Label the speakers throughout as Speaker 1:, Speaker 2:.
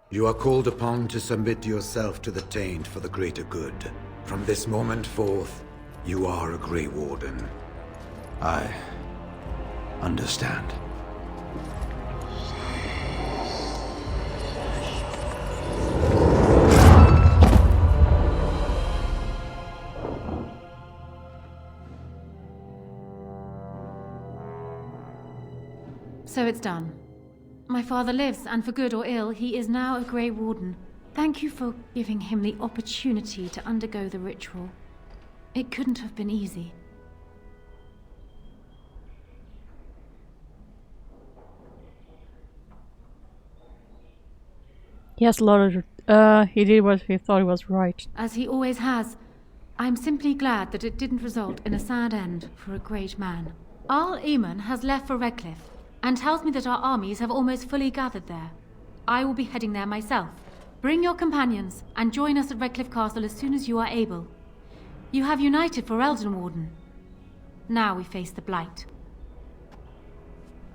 Speaker 1: You are called upon to submit yourself to the Taint for the greater good. From this moment forth, you are a Grey Warden.
Speaker 2: I understand.
Speaker 3: So it's done. My father lives, and for good or ill, he is now a Grey Warden. Thank you for giving him the opportunity to undergo the ritual. It couldn't have been easy.
Speaker 4: Yes, Lord. He did what he thought was right.
Speaker 3: As he always has. I'm simply glad that it didn't result in a sad end for a great man. Arl Eamon has left for Redcliffe, and tells me that our armies have almost fully gathered there. I will be heading there myself. Bring your companions, and join us at Redcliffe Castle as soon as you are able. You have united for Elden Warden. Now we face the Blight.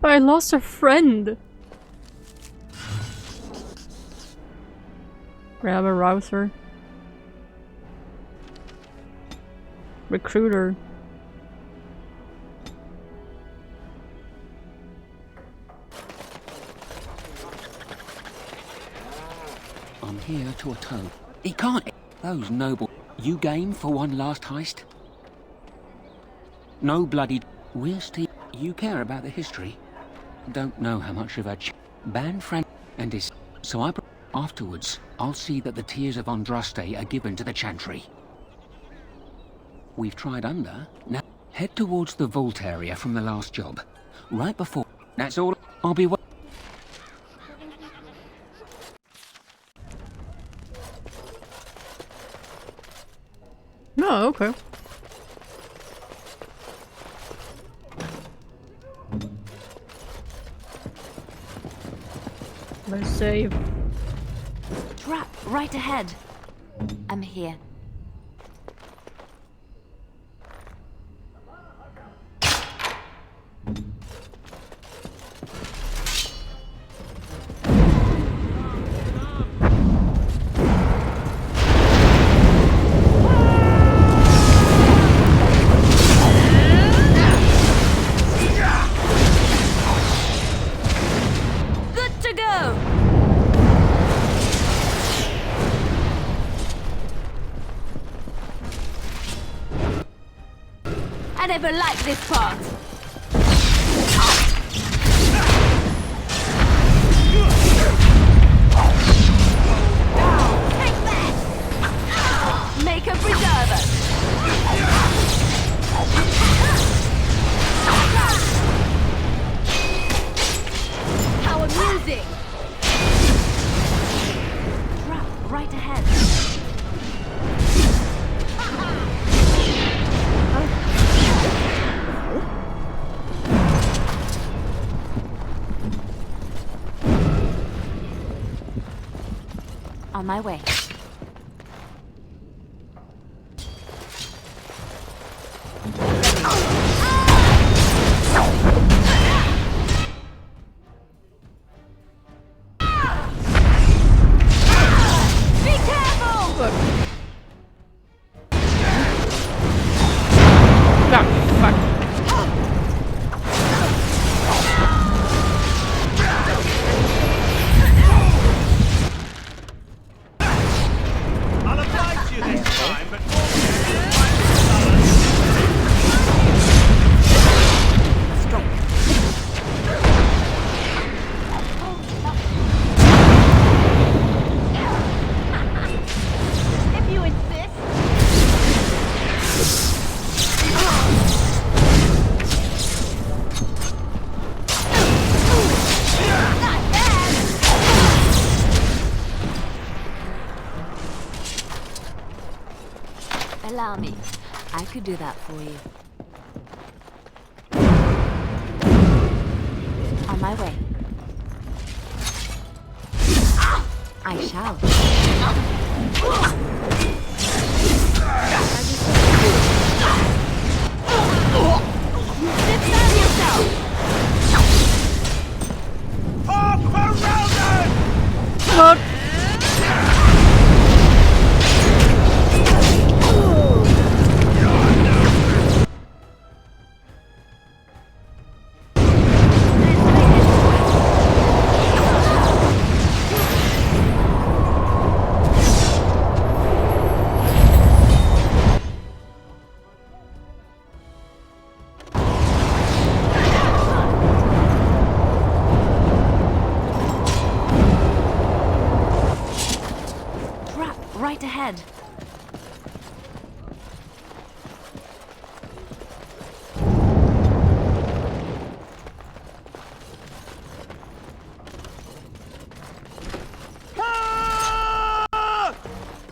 Speaker 4: But I lost a friend! Grab a rouser. Recruiter.
Speaker 5: I'm here to atone. He can't. Those noble. You game for one last heist? No bloody. We're Steve. You care about the history. Don't know how much of a ban friend and his. So I. Afterwards, I'll see that the tears of Andraste are given to the Chantry. We've tried under. Now head towards the vault area from the last job. Right before. That's all. I'll be.
Speaker 4: No, okay. Let's save.
Speaker 6: Trap right ahead. I'm here. I never liked this part. Take that! Make a preserver. How amusing! Trap right ahead. On my way. Be careful!
Speaker 4: Look. Ah, fuck.
Speaker 6: Allow me. I could do that for you. On my way. I shall. Defend yourself!
Speaker 4: Fuck!
Speaker 6: Right ahead.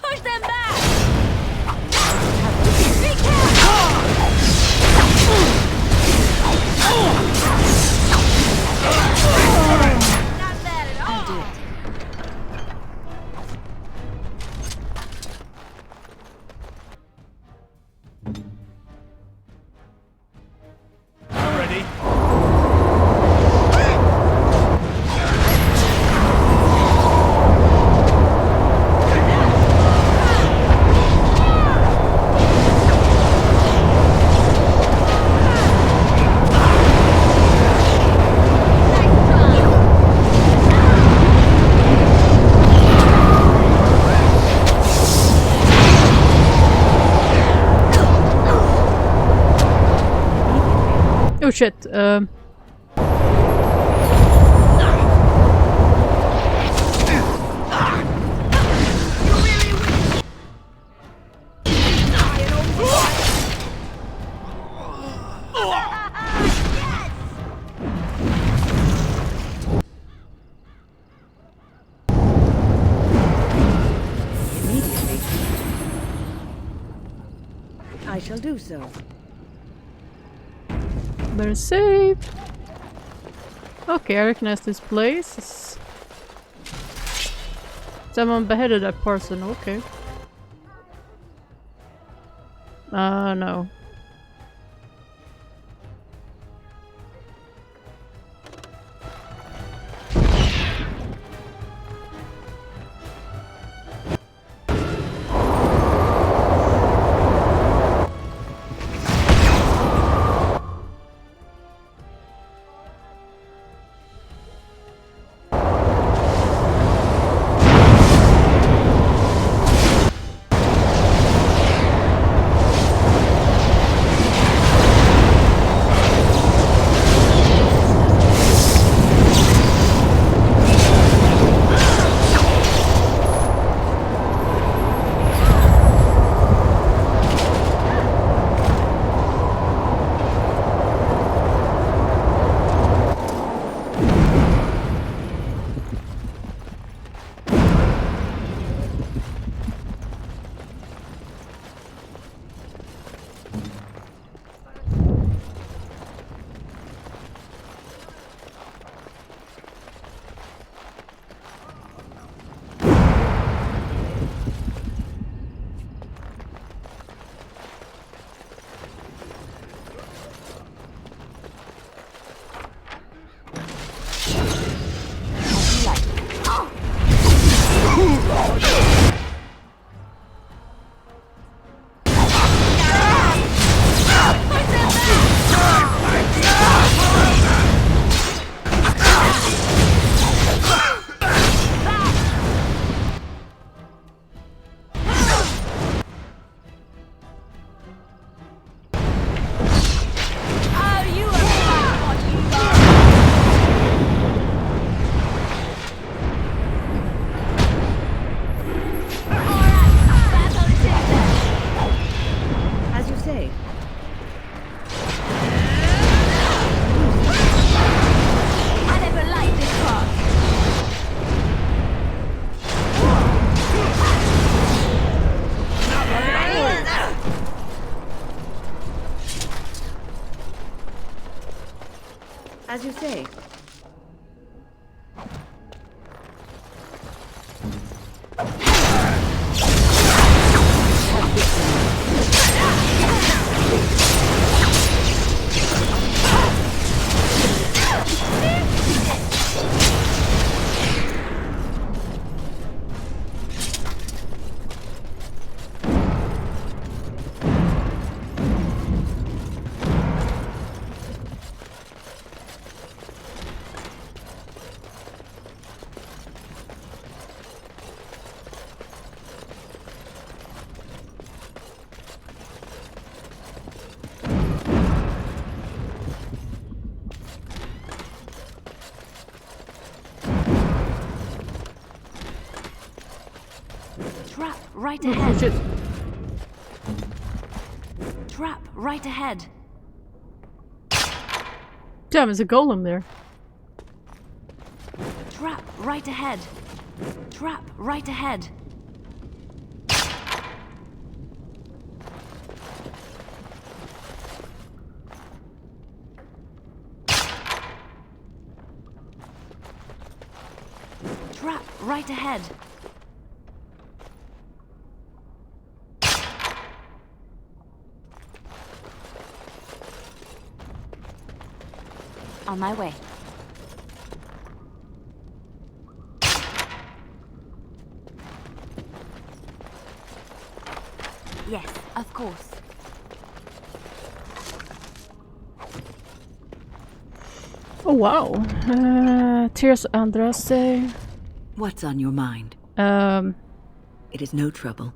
Speaker 6: Push them back! Be careful! Not bad at all. I'll do it.
Speaker 7: Ready?
Speaker 4: Oh shit.
Speaker 8: Immediately. I shall do so.
Speaker 4: Better save. Okay, I recognize this place. Someone beheaded that person, okay. No.
Speaker 8: As you say.
Speaker 6: Trap right
Speaker 4: Oh
Speaker 6: ahead.
Speaker 4: shit.
Speaker 6: Trap right ahead.
Speaker 4: Damn, there's a golem there.
Speaker 6: Trap right ahead. Trap right ahead. Trap right ahead. On my way. Yes, of course.
Speaker 4: Oh wow. Tears Andraste.
Speaker 8: What's on your mind?
Speaker 4: It
Speaker 8: It is no trouble.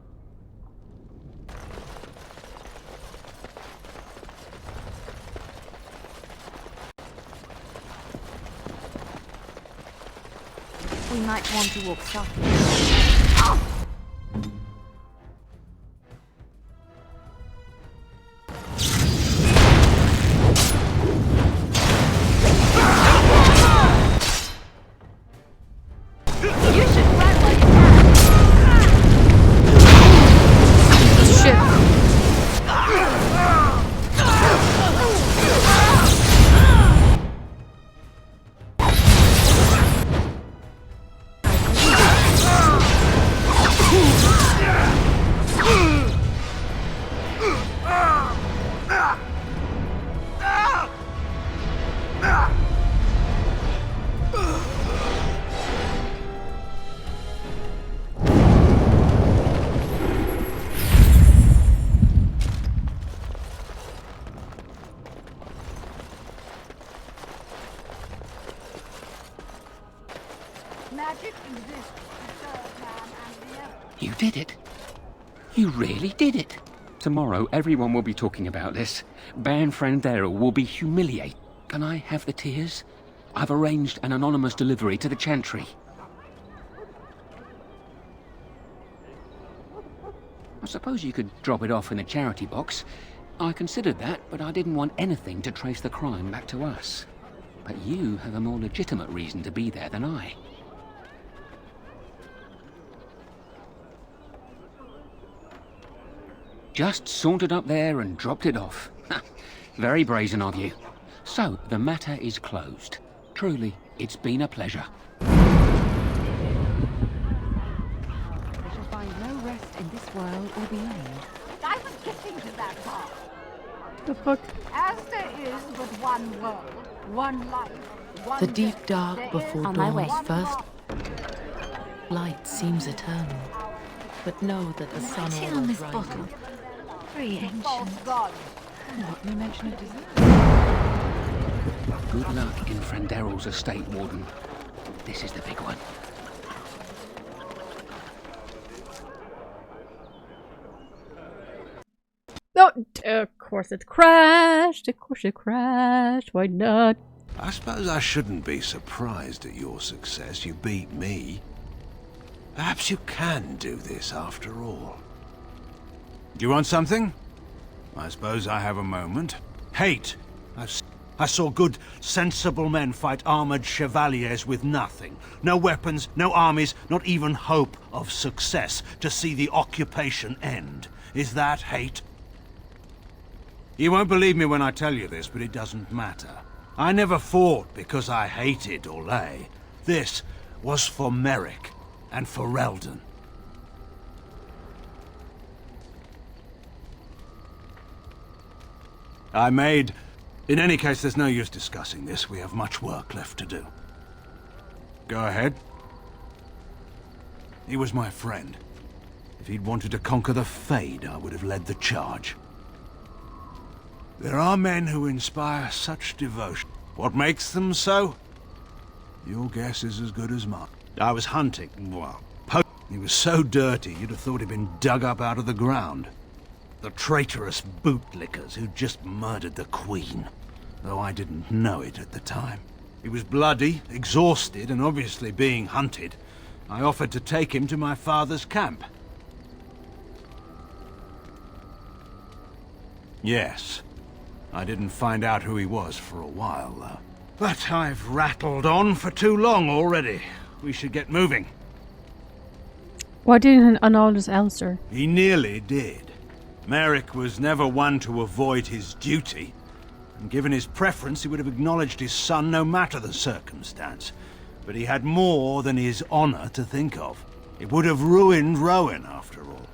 Speaker 6: We might want to walk softly. You should run while you can.
Speaker 4: shit.
Speaker 7: Magic exists to serve man and the earth.
Speaker 5: You did it. You really did it. Tomorrow, everyone will be talking about this. Ban Frandero will be humiliated. Can I have the tears? I've arranged an anonymous delivery to the Chantry. I suppose you could drop it off in the charity box. I considered that, but I didn't want anything to trace the crime back to us. But you have a more legitimate reason to be there than I. Just sauntered up there and dropped it off. Very brazen of you. So, the matter is closed. Truly, it's been a pleasure.
Speaker 7: We shall find no rest in this world or beyond. I was getting to that part.
Speaker 4: The fuck?
Speaker 7: As there is but one world, one life, one
Speaker 9: The deep
Speaker 7: death,
Speaker 9: dark
Speaker 7: there
Speaker 9: before
Speaker 7: is
Speaker 6: On my way.
Speaker 9: dawn's first light seems eternal. But know that the sun
Speaker 3: What's in on
Speaker 9: always
Speaker 3: this
Speaker 9: rises.
Speaker 3: bottle? Very
Speaker 7: false
Speaker 3: ancient.
Speaker 7: god.
Speaker 3: No mention of dessert.
Speaker 5: Good luck in Franderel's estate, Warden. This is the big one.
Speaker 4: No, of course it crashed. Of course it crashed. Why not?
Speaker 2: I suppose I shouldn't be surprised at your success. You beat me. Perhaps you can do this after all. Do you want something? I suppose I have a moment. Hate. I saw good, sensible men fight armored chevaliers with nothing. No weapons, no armies, not even hope of success to see the occupation end. Is that hate? You won't believe me when I tell you this, but it doesn't matter. I never fought because I hated Orlais. This was for Merrick and for Reldon. In any case, there's no use discussing this. We have much work left to do. Go ahead. He was my friend. If he'd wanted to conquer the Fade, I would have led the charge. There are men who inspire such devotion. What makes them so? Your guess is as good as mine. I was hunting. Well, he was so dirty you'd have thought he'd been dug up out of the ground. The traitorous bootlickers who just murdered the Queen, though I didn't know it at the time. He was bloody, exhausted, and obviously being hunted. I offered to take him to my father's camp. Yes. I didn't find out who he was for a while, though. But I've rattled on for too long already. We should get moving.
Speaker 4: Why didn't he acknowledge Alistair?
Speaker 2: He nearly did. Merrick was never one to avoid his duty. And given his preference, he would have acknowledged his son no matter the circumstance. But he had more than his honor to think of. It would have ruined Rowan, after all.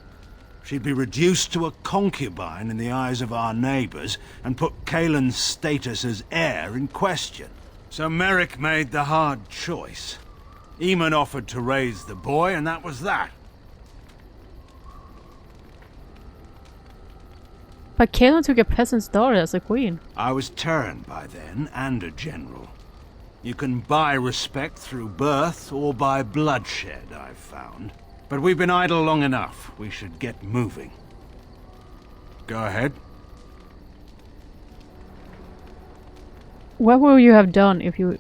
Speaker 2: She'd be reduced to a concubine in the eyes of our neighbors, and put Kaelin's status as heir in question. So Merrick made the hard choice. Eamon offered to raise the boy, and that was that.
Speaker 4: But Kaelin took a peasant's daughter as a queen.
Speaker 2: I was turned by then, and a general. You can buy respect through birth or by bloodshed, I've found. But we've been idle long enough. We should get moving. Go ahead.
Speaker 4: What would you have done if you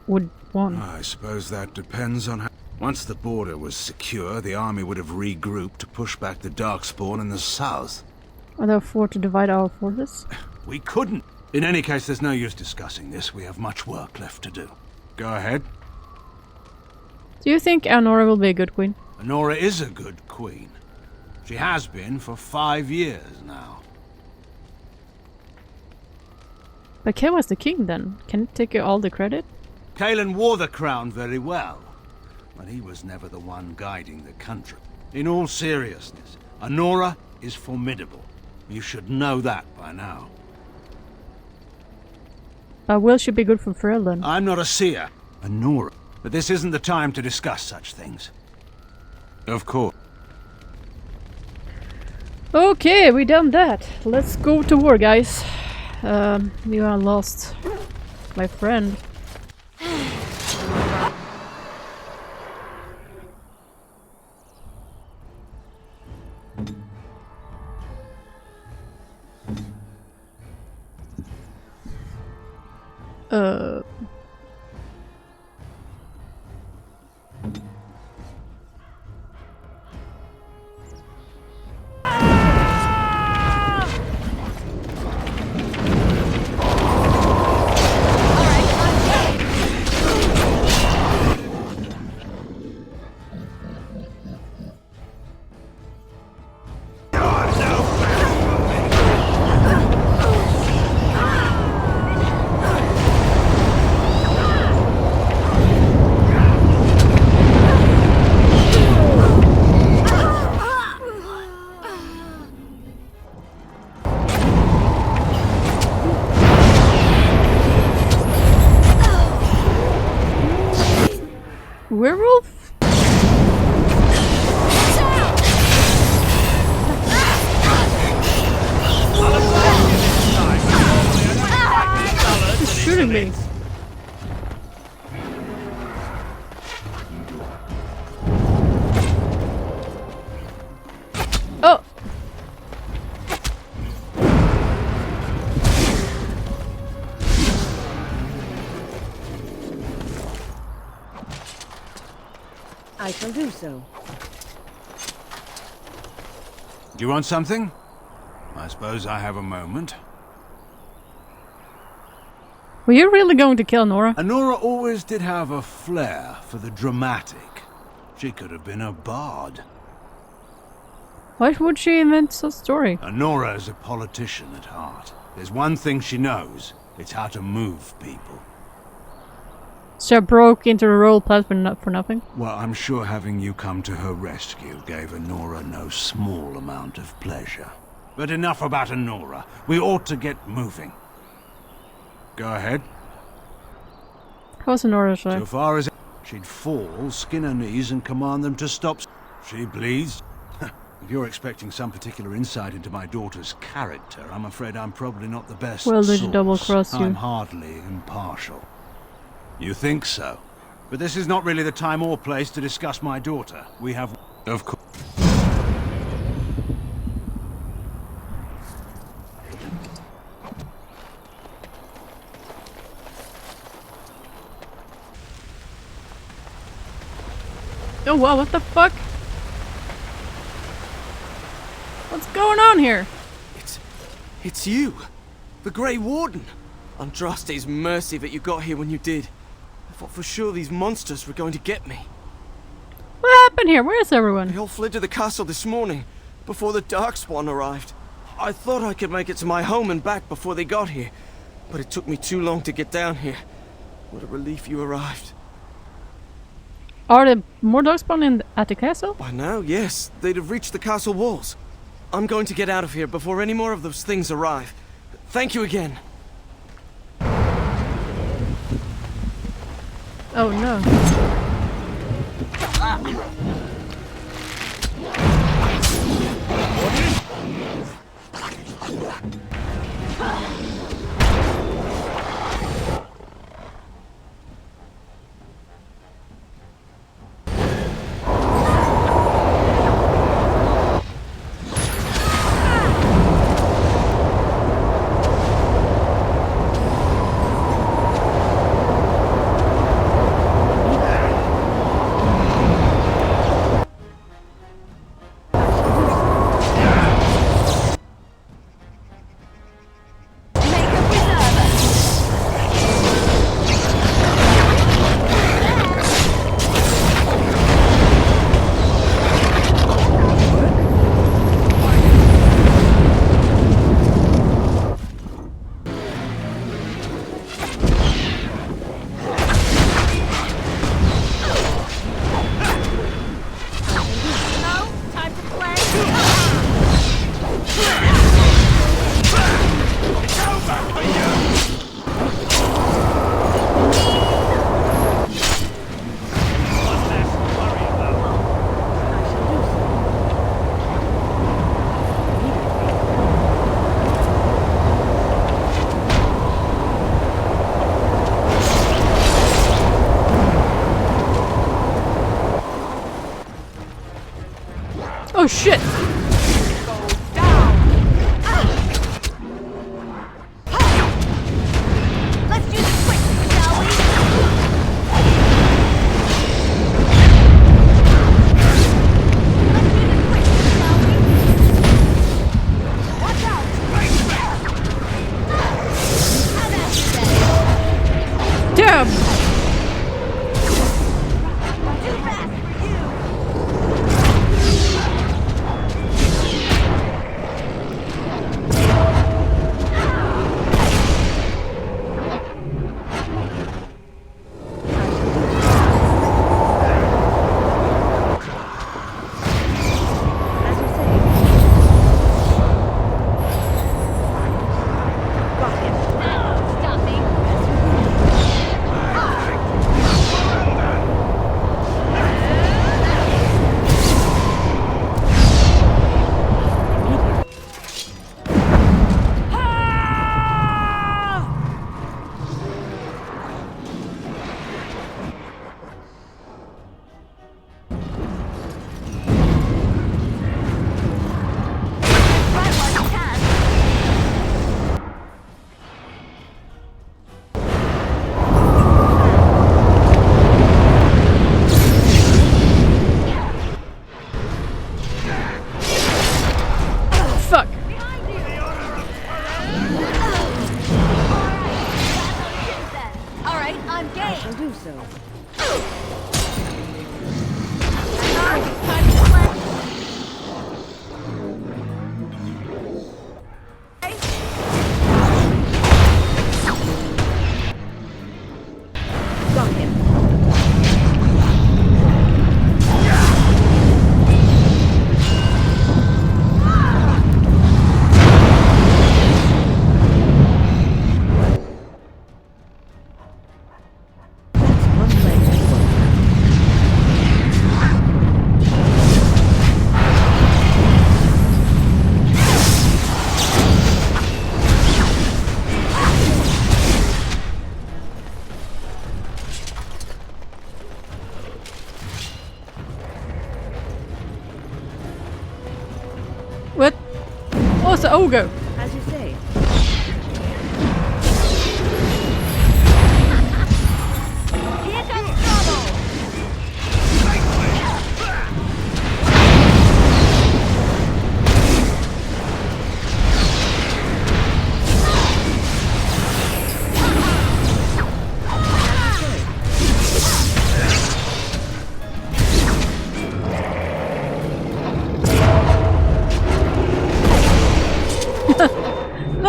Speaker 4: would won?
Speaker 2: I suppose that depends on how... Once the border was secure, the army would have regrouped to push back the Darkspawn in the south.
Speaker 4: Are there four to divide our forces?
Speaker 2: We couldn't. In any case, there's no use discussing this. We have much work left to do. Go ahead.
Speaker 4: Do you think Anora will be a good queen?
Speaker 2: Anora is a good queen. She has been for 5 years now.
Speaker 4: But Kael was the king then. Can it take all the credit?
Speaker 2: Kaelin wore the crown very well, but he was never the one guiding the country. In all seriousness, Anora is formidable. You should know that by now.
Speaker 4: But will she be good for Ferelden?
Speaker 2: I'm not a seer, Anora, but this isn't the time to discuss such things. Of course.
Speaker 4: Okay, we done that. Let's go to war, guys. We are lost my friend. Werewolf? He's shooting me. Oh!
Speaker 7: I shall do so.
Speaker 2: Do you want something? I suppose I have a moment.
Speaker 4: Were you really going to kill Nora?
Speaker 2: Anora always did have a flair for the dramatic. She could have been a bard.
Speaker 4: Why would she invent such a story?
Speaker 2: Anora is a politician at heart. There's one thing she knows. It's how to move people.
Speaker 4: So I broke into the royal palace for nothing?
Speaker 2: Well, I'm sure having you come to her rescue gave Anora no small amount of pleasure. But enough about Anora. We ought to get moving. Go ahead.
Speaker 4: How's Nora like?
Speaker 2: So far as she'd fall, skin her knees, and command them to stop. She bleeds. If you're expecting some particular insight into my daughter's character, I'm afraid I'm probably not the best
Speaker 4: Well, did she
Speaker 2: source.
Speaker 4: double-cross you?
Speaker 2: I'm hardly impartial. You think so? But this is not really the time or place to discuss my daughter. We have... Of course.
Speaker 4: Oh wow, what the fuck? What's going on here?
Speaker 10: It's you! The Grey Warden! Andraste's mercy that you got here when you did. I thought for sure these monsters were going to get me.
Speaker 4: What happened here? Where is everyone?
Speaker 10: They all fled to the castle this morning, before the Darkspawn arrived. I thought I could make it to my home and back before they got here, but it took me too long to get down here. What a relief you arrived.
Speaker 4: Are there more Darkspawn at the castle?
Speaker 10: By now, yes. They'd have reached the castle walls. I'm going to get out of here before any more of those things arrive. Thank you again.
Speaker 4: Oh no. Oh shit!
Speaker 6: Let's do this quick, shall we? Watch out! How about
Speaker 4: Damn!
Speaker 6: too fast for you? Stop me. Right while you can.
Speaker 4: Fuck!
Speaker 6: Alright, I'm game.
Speaker 7: Shall do so.
Speaker 6: Time to play.
Speaker 7: Got him. That's one leg to work.
Speaker 4: What? Oh, it's an ogre!
Speaker 7: As you say.
Speaker 6: Here comes trouble.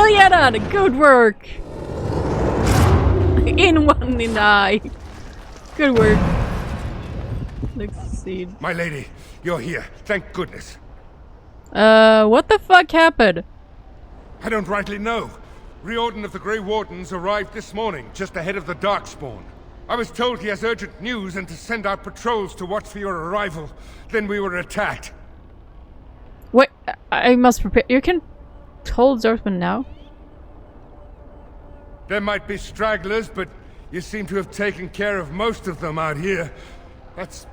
Speaker 4: Hell yeah, Dad! Good work! In one in the eye. Good work. Next scene.
Speaker 11: My lady, you're here. Thank goodness.
Speaker 4: What the fuck happened?
Speaker 11: I don't rightly know. Riordan of the Grey Wardens arrived this morning, just ahead of the Darkspawn. I was told he has urgent news and to send out patrols to watch for your arrival. Then we were attacked.
Speaker 4: Wait, I must prepare. You can hold Dortmund now.
Speaker 11: There might be stragglers, but you seem to have taken care of most of them out here. That's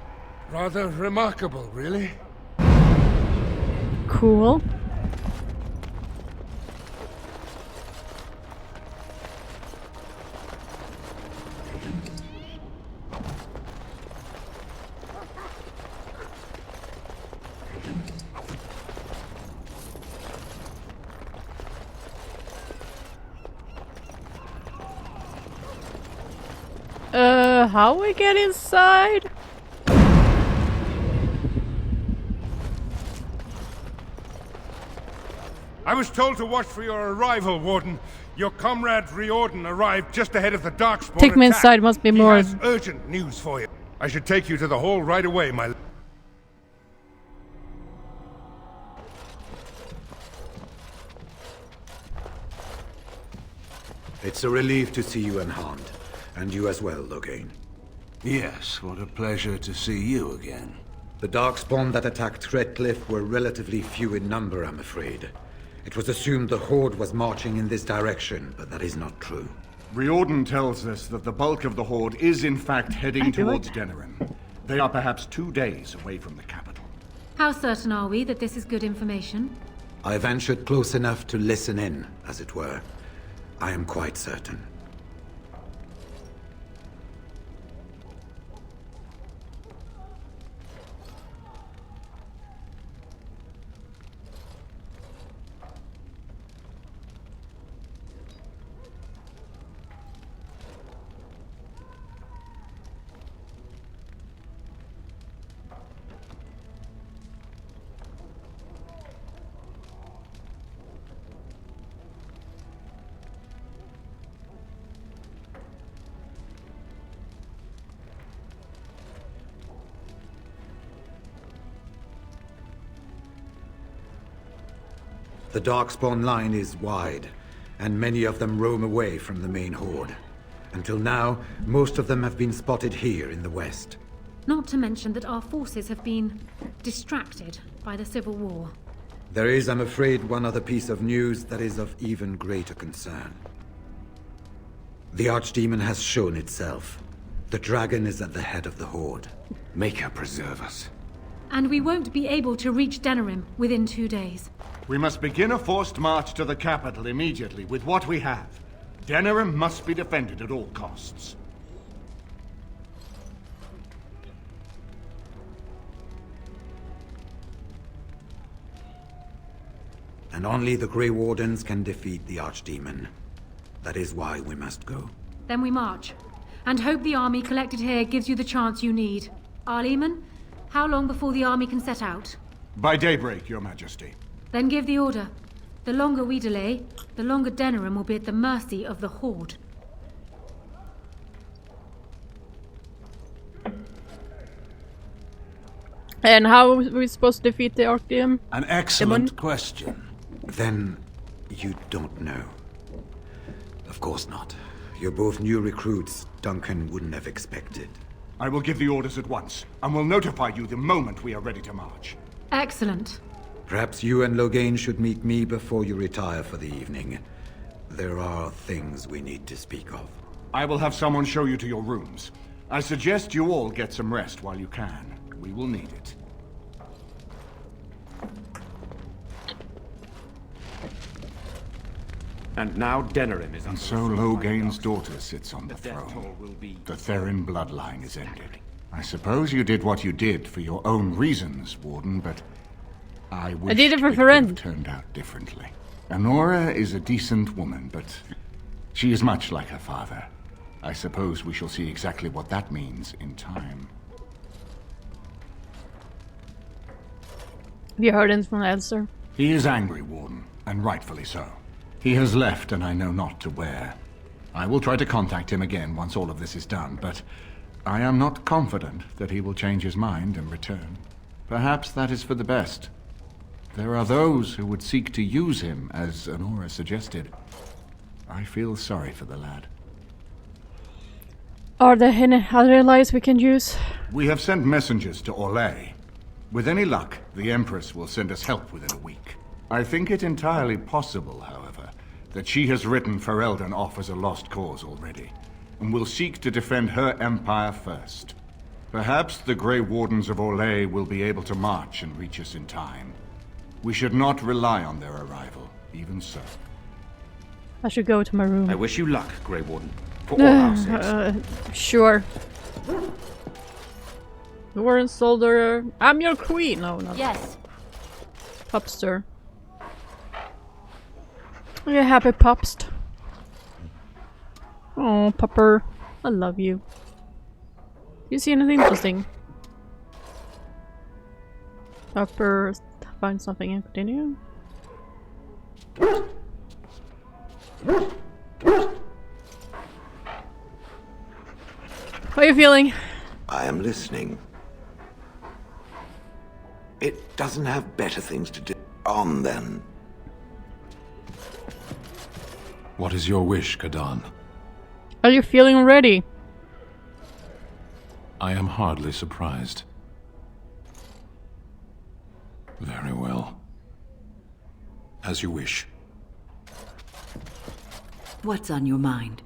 Speaker 11: rather remarkable, really.
Speaker 4: Cool. How we get inside?
Speaker 11: I was told to watch for your arrival, Warden. Your comrade Riordan arrived just ahead of the Darkspawn
Speaker 4: Take me
Speaker 11: attack.
Speaker 4: inside, must be more.
Speaker 11: He has urgent news for you. I should take you to the hall right away, my...
Speaker 1: It's a relief to see you unharmed. And you as well, Loghain.
Speaker 2: Yes, what a pleasure to see you again.
Speaker 1: The Darkspawn that attacked Redcliffe were relatively few in number, I'm afraid. It was assumed the Horde was marching in this direction, but that is not true.
Speaker 12: Riordan tells us that the bulk of the Horde is in fact heading towards Denerim. They are perhaps 2 days away from the capital.
Speaker 3: How certain are we that this is good information?
Speaker 1: I ventured close enough to listen in, as it were. I am quite certain. The Darkspawn line is wide, and many of them roam away from the main Horde. Until now, most of them have been spotted here in the west.
Speaker 3: Not to mention that our forces have been distracted by the Civil War.
Speaker 1: There is, I'm afraid, one other piece of news that is of even greater concern. The Archdemon has shown itself. The dragon is at the head of the Horde.
Speaker 2: Make her preserve us.
Speaker 3: And we won't be able to reach Denerim within 2 days.
Speaker 12: We must begin a forced march to the capital immediately with what we have. Denerim must be defended at all costs.
Speaker 1: And only the Grey Wardens can defeat the Archdemon. That is why we must go.
Speaker 3: Then we march, and hope the army collected here gives you the chance you need. Arleman, how long before the army can set out?
Speaker 12: By daybreak, Your Majesty.
Speaker 3: Then give the order. The longer we delay, the longer Denerim will be at the mercy of the Horde.
Speaker 4: And how are we supposed to defeat the Archdemon?
Speaker 2: An excellent question.
Speaker 1: Then you don't know. Of course not. You're both new recruits Duncan wouldn't have expected.
Speaker 12: I will give the orders at once, and will notify you the moment we are ready to march.
Speaker 3: Excellent.
Speaker 1: Perhaps you and Loghain should meet me before you retire for the evening. There are things we need to speak of.
Speaker 12: I will have someone show you to your rooms. I suggest you all get some rest while you can. We will need it.
Speaker 13: And now Denerim is
Speaker 12: And so Loghain's daughter sits on the throne. The Therin bloodline is ended. I suppose you did what you did for your own reasons, Warden, but I wish
Speaker 4: did it for
Speaker 12: could
Speaker 4: Ferenn.
Speaker 12: have turned out differently. Anora is a decent woman, but she is much like her father. I suppose we shall see exactly what that means in time.
Speaker 4: Have you heard anything from Elser?
Speaker 12: He is angry, Warden, and rightfully so. He has left, and I know not to where. I will try to contact him again once all of this is done, but I am not confident that he will change his mind and return. Perhaps that is for the best. There are those who would seek to use him, as Honora suggested. I feel sorry for the lad.
Speaker 4: Are there any other allies we can use?
Speaker 12: We have sent messengers to Orlais. With any luck, the Empress will send us help within a week. I think it entirely possible, however, that she has written Ferelden off as a lost cause already, and will seek to defend her empire first. Perhaps the Grey Wardens of Orlais will be able to march and reach us in time. We should not rely on their arrival, even so.
Speaker 4: I should go to my room.
Speaker 13: I wish you luck, Grey Warden. For all our sakes.
Speaker 4: Sure. Warren Soldier, I'm your queen! No, not
Speaker 6: Yes.
Speaker 4: Popster. Are you happy, Popst? Oh, Popper. I love you. Do you see anything interesting? Popper, find something and continue. How are you feeling?
Speaker 14: I am listening. It doesn't have better things to do. On then.
Speaker 2: What is your wish, Kadan?
Speaker 4: Are you feeling ready?
Speaker 2: I am hardly surprised. Very well. As you wish.
Speaker 8: What's on your mind?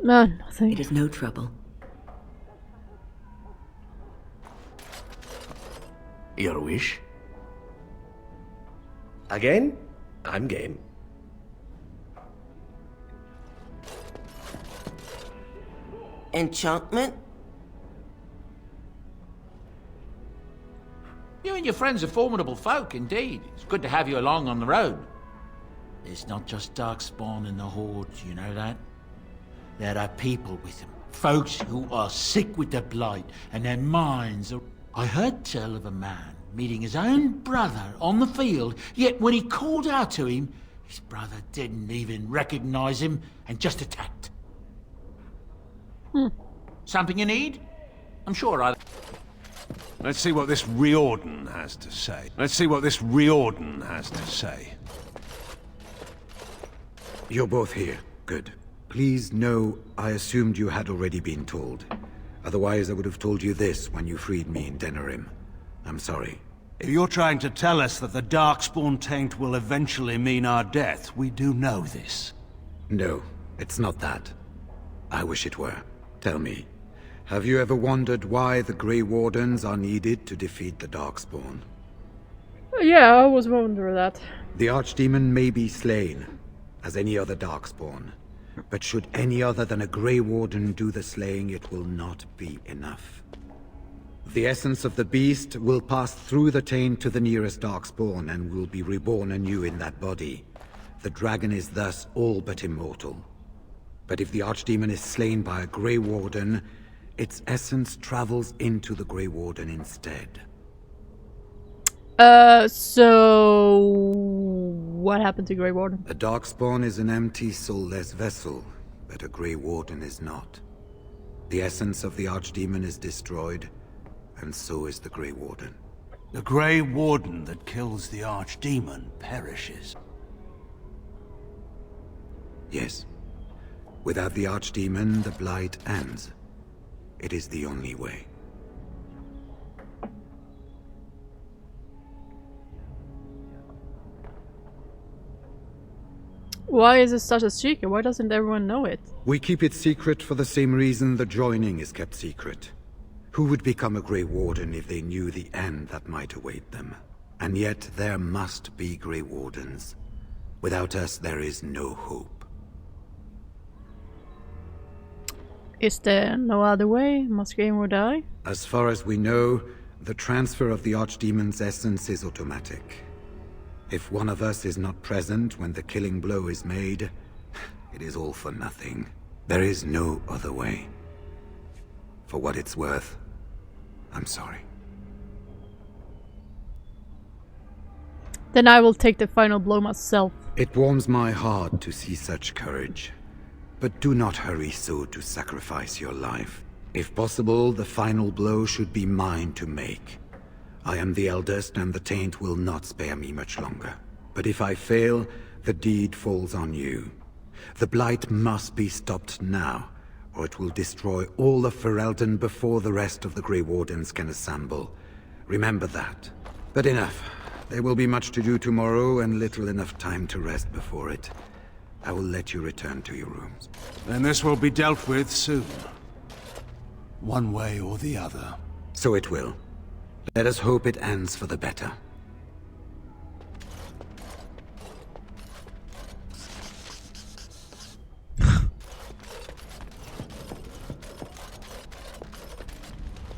Speaker 4: No, nothing.
Speaker 8: It is no trouble.
Speaker 14: Your wish? Again? I'm game.
Speaker 10: Enchantment?
Speaker 15: You and your friends are formidable folk, indeed. It's good to have you along on the road. There's not just Darkspawn in the Hordes, you know that? There are people with them. Folks who are sick with the Blight, and their minds are... I heard tell of a man meeting his own brother on the field, yet when he called out to him, his brother didn't even recognize him and just attacked. Something you need? I'm sure I...
Speaker 2: Let's see what this Riordan has to say. Let's see what this Riordan has to say.
Speaker 1: You're both here. Good. Please know I assumed you had already been told. Otherwise I would have told you this when you freed me in Denerim. I'm sorry.
Speaker 2: If you're trying to tell us that the Darkspawn taint will eventually mean our death, we do know this.
Speaker 1: No, it's not that. I wish it were. Tell me, have you ever wondered why the Grey Wardens are needed to defeat the Darkspawn?
Speaker 4: Yeah, I was wondering that.
Speaker 1: The Archdemon may be slain, as any other Darkspawn. But should any other than a Grey Warden do the slaying, it will not be enough. The essence of the beast will pass through the taint to the nearest Darkspawn and will be reborn anew in that body. The dragon is thus all but immortal. But if the Archdemon is slain by a Grey Warden, its essence travels into the Grey Warden instead.
Speaker 4: So... what happened to Grey Warden?
Speaker 1: A Darkspawn is an empty, soulless vessel, but a Grey Warden is not. The essence of the Archdemon is destroyed, and so is the Grey Warden.
Speaker 2: The Grey Warden that kills the Archdemon perishes.
Speaker 1: Yes. Without the Archdemon, the Blight ends. It is the only way.
Speaker 4: Why is it such a secret? Why doesn't everyone know it?
Speaker 1: We keep it secret for the same reason the joining is kept secret. Who would become a Grey Warden if they knew the end that might await them? And yet there must be Grey Wardens. Without us, there is no hope.
Speaker 4: Is there no other way? Must Greymoor die?
Speaker 1: As far as we know, the transfer of the Archdemon's essence is automatic. If one of us is not present when the killing blow is made, it is all for nothing. There is no other way. For what it's worth, I'm sorry.
Speaker 4: Then I will take the final blow myself.
Speaker 1: It warms my heart to see such courage. But do not hurry so to sacrifice your life. If possible, the final blow should be mine to make. I am the eldest, and the Taint will not spare me much longer. But if I fail, the deed falls on you. The Blight must be stopped now, or it will destroy all of Ferelden before the rest of the Grey Wardens can assemble. Remember that. But enough. There will be much to do tomorrow, and little enough time to rest before it. I will let you return to your rooms.
Speaker 2: Then this will be dealt with soon. One way or the other.
Speaker 1: So it will. Let us hope it ends for the better.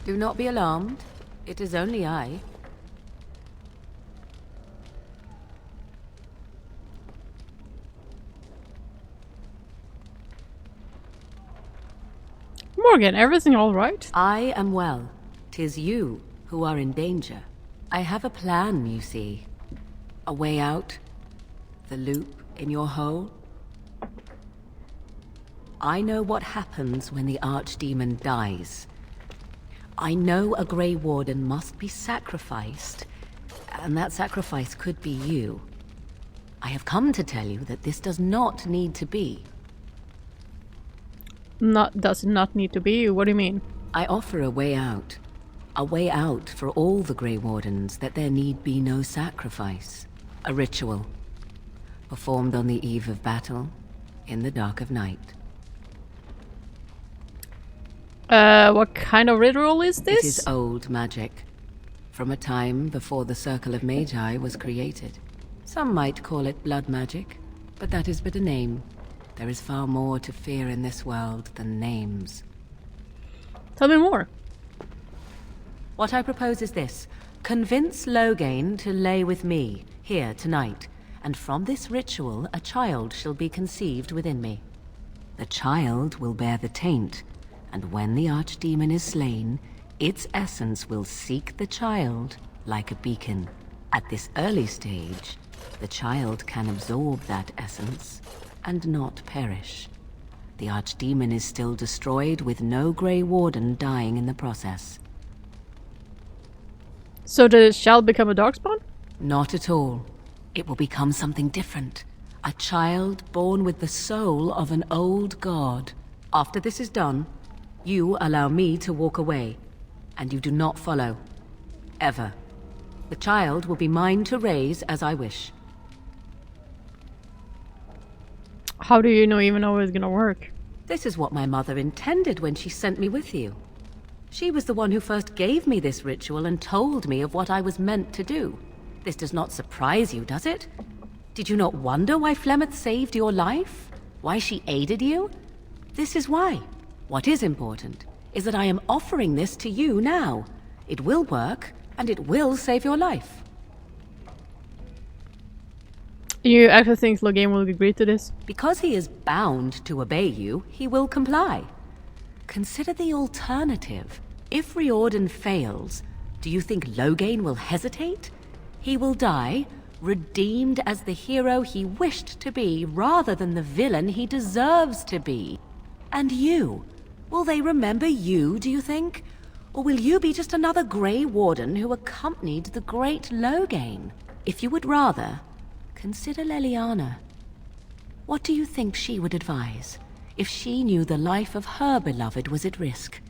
Speaker 6: Do not be alarmed. It is only I.
Speaker 4: Morgan, everything all right?
Speaker 6: I am well. 'Tis you who are in danger. I have a plan, you see. A way out. The loop in your hole. I know what happens when the Archdemon dies. I know a Grey Warden must be sacrificed, and that sacrifice could be you. I have come to tell you that this does not need to be.
Speaker 4: Does not need to be? What do you mean?
Speaker 6: I offer a way out. A way out for all the Grey Wardens, that there need be no sacrifice. A ritual. Performed on the eve of battle, in the dark of night.
Speaker 4: What kind of ritual is this?
Speaker 6: It is old magic. From a time before the Circle of Magi was created. Some might call it blood magic, but that is but a name. There is far more to fear in this world than names.
Speaker 4: Tell me more.
Speaker 6: What I propose is this. Convince Loghain to lay with me, here tonight, and from this ritual a child shall be conceived within me. The child will bear the taint, and when the Archdemon is slain, its essence will seek the child like a beacon. At this early stage, the child can absorb that essence and not perish. The Archdemon is still destroyed with no Grey Warden dying in the process.
Speaker 4: So the child become a Darkspawn?
Speaker 6: Not at all. It will become something different. A child born with the soul of an old god. After this is done, you allow me to walk away, and you do not follow. Ever. The child will be mine to raise as I wish.
Speaker 4: How do you even know it's gonna work?
Speaker 6: This is what my mother intended when she sent me with you. She was the one who first gave me this ritual and told me of what I was meant to do. This does not surprise you, does it? Did you not wonder why Flemeth saved your life? Why she aided you? This is why. What is important is that I am offering this to you now. It will work, and it will save your life.
Speaker 4: You actually think Loghain will agree to this?
Speaker 6: Because he is bound to obey you, he will comply. Consider the alternative. If Riordan fails, do you think Loghain will hesitate? He will die, redeemed as the hero he wished to be, rather than the villain he deserves to be. And you? Will they remember you, do you think? Or will you be just another Grey Warden who accompanied the great Loghain? If you would rather, consider Leliana. What do you think she would advise, if she knew the life of her beloved was at risk?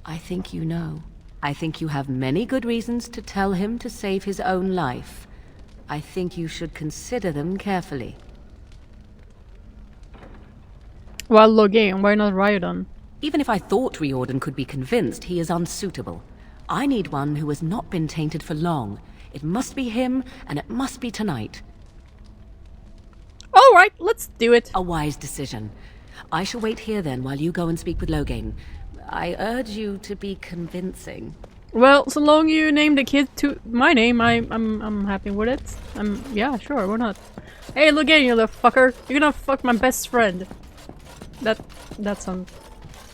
Speaker 6: I think you know. I think you have many good reasons to tell him to save his own life. I think you should consider them carefully.
Speaker 4: Well, Loghain, why not Riordan?
Speaker 6: Even if I thought Riordan could be convinced, he is unsuitable. I need one who has not been tainted for long. It must be him, and it must be tonight.
Speaker 4: All right, let's do it.
Speaker 6: A wise decision. I shall wait here then while you go and speak with Loghain. I urge you to be convincing.
Speaker 4: Well, so long you name the kid to my name, I'm happy with it. Yeah, sure, why not? Hey, Loghain, you little fucker! You're gonna fuck my best friend. That's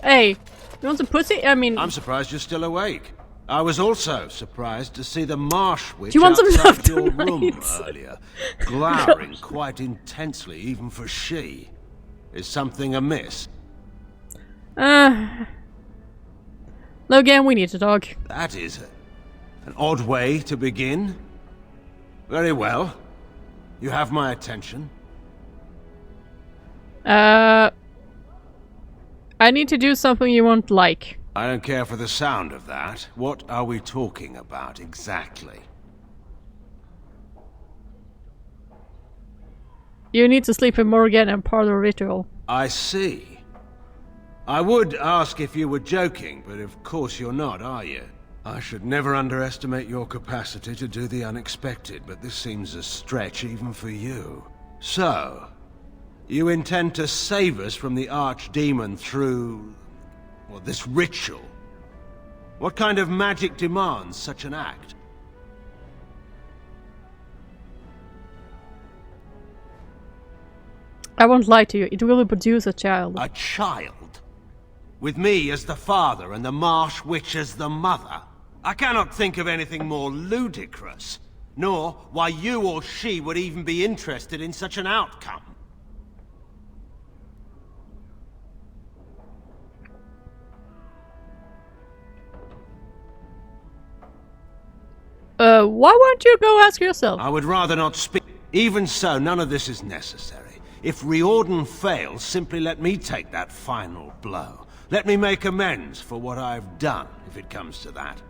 Speaker 4: Hey, you want some pussy? I mean,
Speaker 2: I'm surprised you're still awake. I was also surprised to see the marsh witch
Speaker 4: Do you want some
Speaker 2: outside your
Speaker 4: left
Speaker 2: room
Speaker 4: rights?
Speaker 2: earlier, glowering quite intensely, even for she. Is something amiss?
Speaker 4: Logan, we need to talk.
Speaker 2: That is an odd way to begin. Very well. You have my attention.
Speaker 4: I need to do something you won't like.
Speaker 2: I don't care for the sound of that. What are we talking about exactly?
Speaker 4: You need to sleep with Morgan and part of the ritual.
Speaker 2: I see. I would ask if you were joking, but of course you're not, are you? I should never underestimate your capacity to do the unexpected, but this seems a stretch even for you. So, you intend to save us from the Archdemon through... well, this ritual? What kind of magic demands such an act?
Speaker 4: I won't lie to you, it will produce a child.
Speaker 2: A child? With me as the father and the Marsh Witch as the mother? I cannot think of anything more ludicrous, nor why you or she would even be interested in such an outcome.
Speaker 4: Why won't you go ask yourself?
Speaker 2: I would rather not speak. Even so, none of this is necessary. If Riordan fails, simply let me take that final blow. Let me make amends for what I've done, if it comes to that.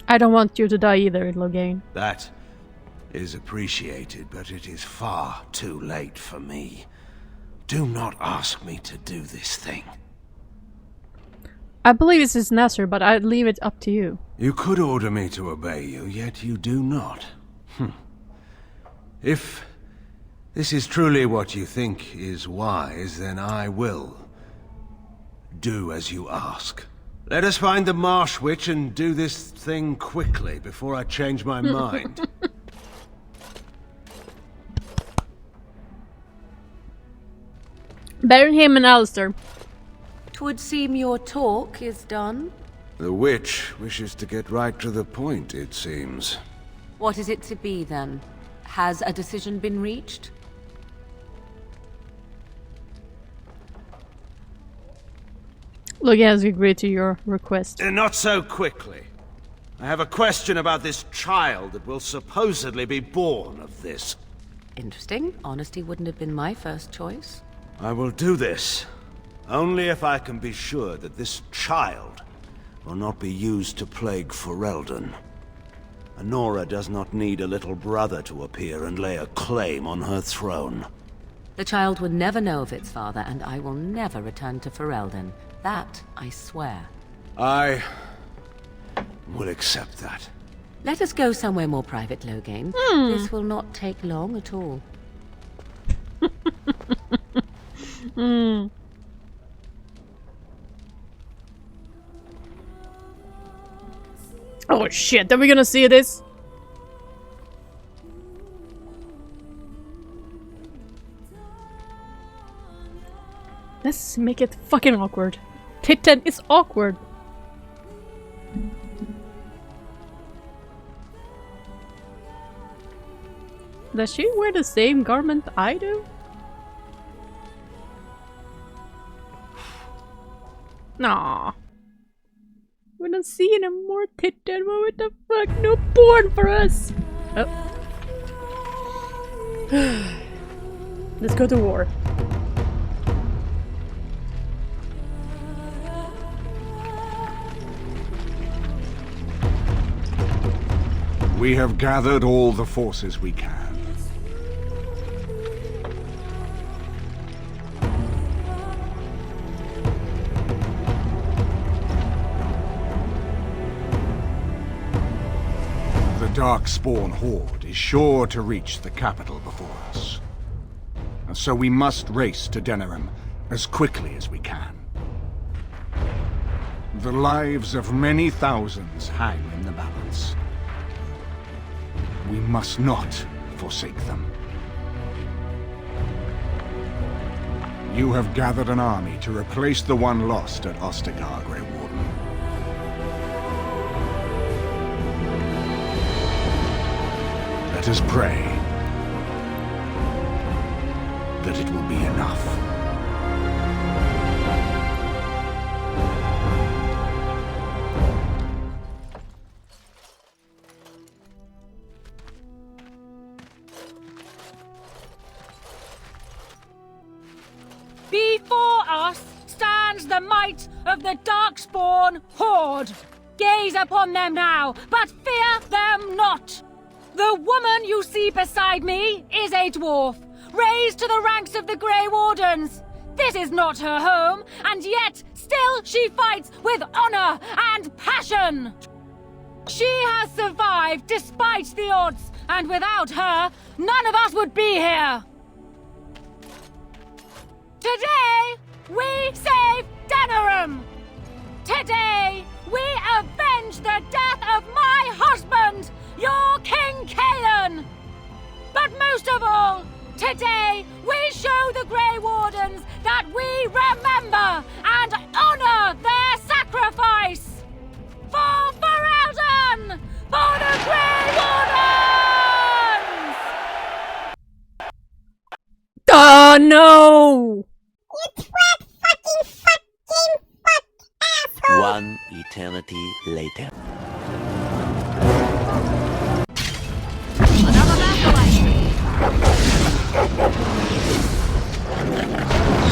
Speaker 4: I don't want you to die either, Logain.
Speaker 2: That is appreciated, but it is far too late for me. Do not ask me to do this thing.
Speaker 4: I believe this is necessary, but I'd leave it up to you.
Speaker 2: You could order me to obey you, yet you do not. If this is truly what you think is wise, then I will do as you ask. Let us find the Marsh Witch and do this thing quickly before I change my mind.
Speaker 4: Bury him and Alistair.
Speaker 6: 'Twould seem your talk is done.
Speaker 2: The witch wishes to get right to the point, it seems.
Speaker 6: What is it to be, then? Has a decision been reached?
Speaker 4: Logan has agreed to your request.
Speaker 2: Not so quickly. I have a question about this child that will supposedly be born of this.
Speaker 6: Interesting. Honesty wouldn't have been my first choice.
Speaker 2: I will do this, only if I can be sure that this child will not be used to plague Ferelden. Anora does not need a little brother to appear and lay a claim on her throne.
Speaker 6: The child would never know of its father, and I will never return to Ferelden. That I swear.
Speaker 2: I will accept that.
Speaker 6: Let us go somewhere more private, Logain. This will not take long at all.
Speaker 4: Oh shit, are we gonna see this? Let's make it fucking awkward. Titten is awkward. Does she wear the same garment I do? Nah. We're not seeing a more titten. What the fuck? No porn for us. Oh. Let's go to war.
Speaker 12: We have gathered all the forces we can. The Darkspawn Horde is sure to reach the capital before us. And so we must race to Denerim as quickly as we can. The lives of many thousands hang in the balance. We must not forsake them. You have gathered an army to replace the one lost at Ostagar, Grey Warden. Let us pray that it will be enough.
Speaker 3: Before us stands the might of the Darkspawn Horde. Gaze upon them now, but fear them not. The woman you see beside me is a dwarf, raised to the ranks of the Grey Wardens. This is not her home, and yet still she fights with honor and passion. She has survived despite the odds, and without her, none of us would be here. Today, we save Denerim! Today, we avenge the death of my husband, your King Kaelan! But most of all, today, we show the Grey Wardens that we remember and honor their sacrifice! For Ferelden! For the Grey Wardens!
Speaker 4: Oh no!
Speaker 16: One eternity later.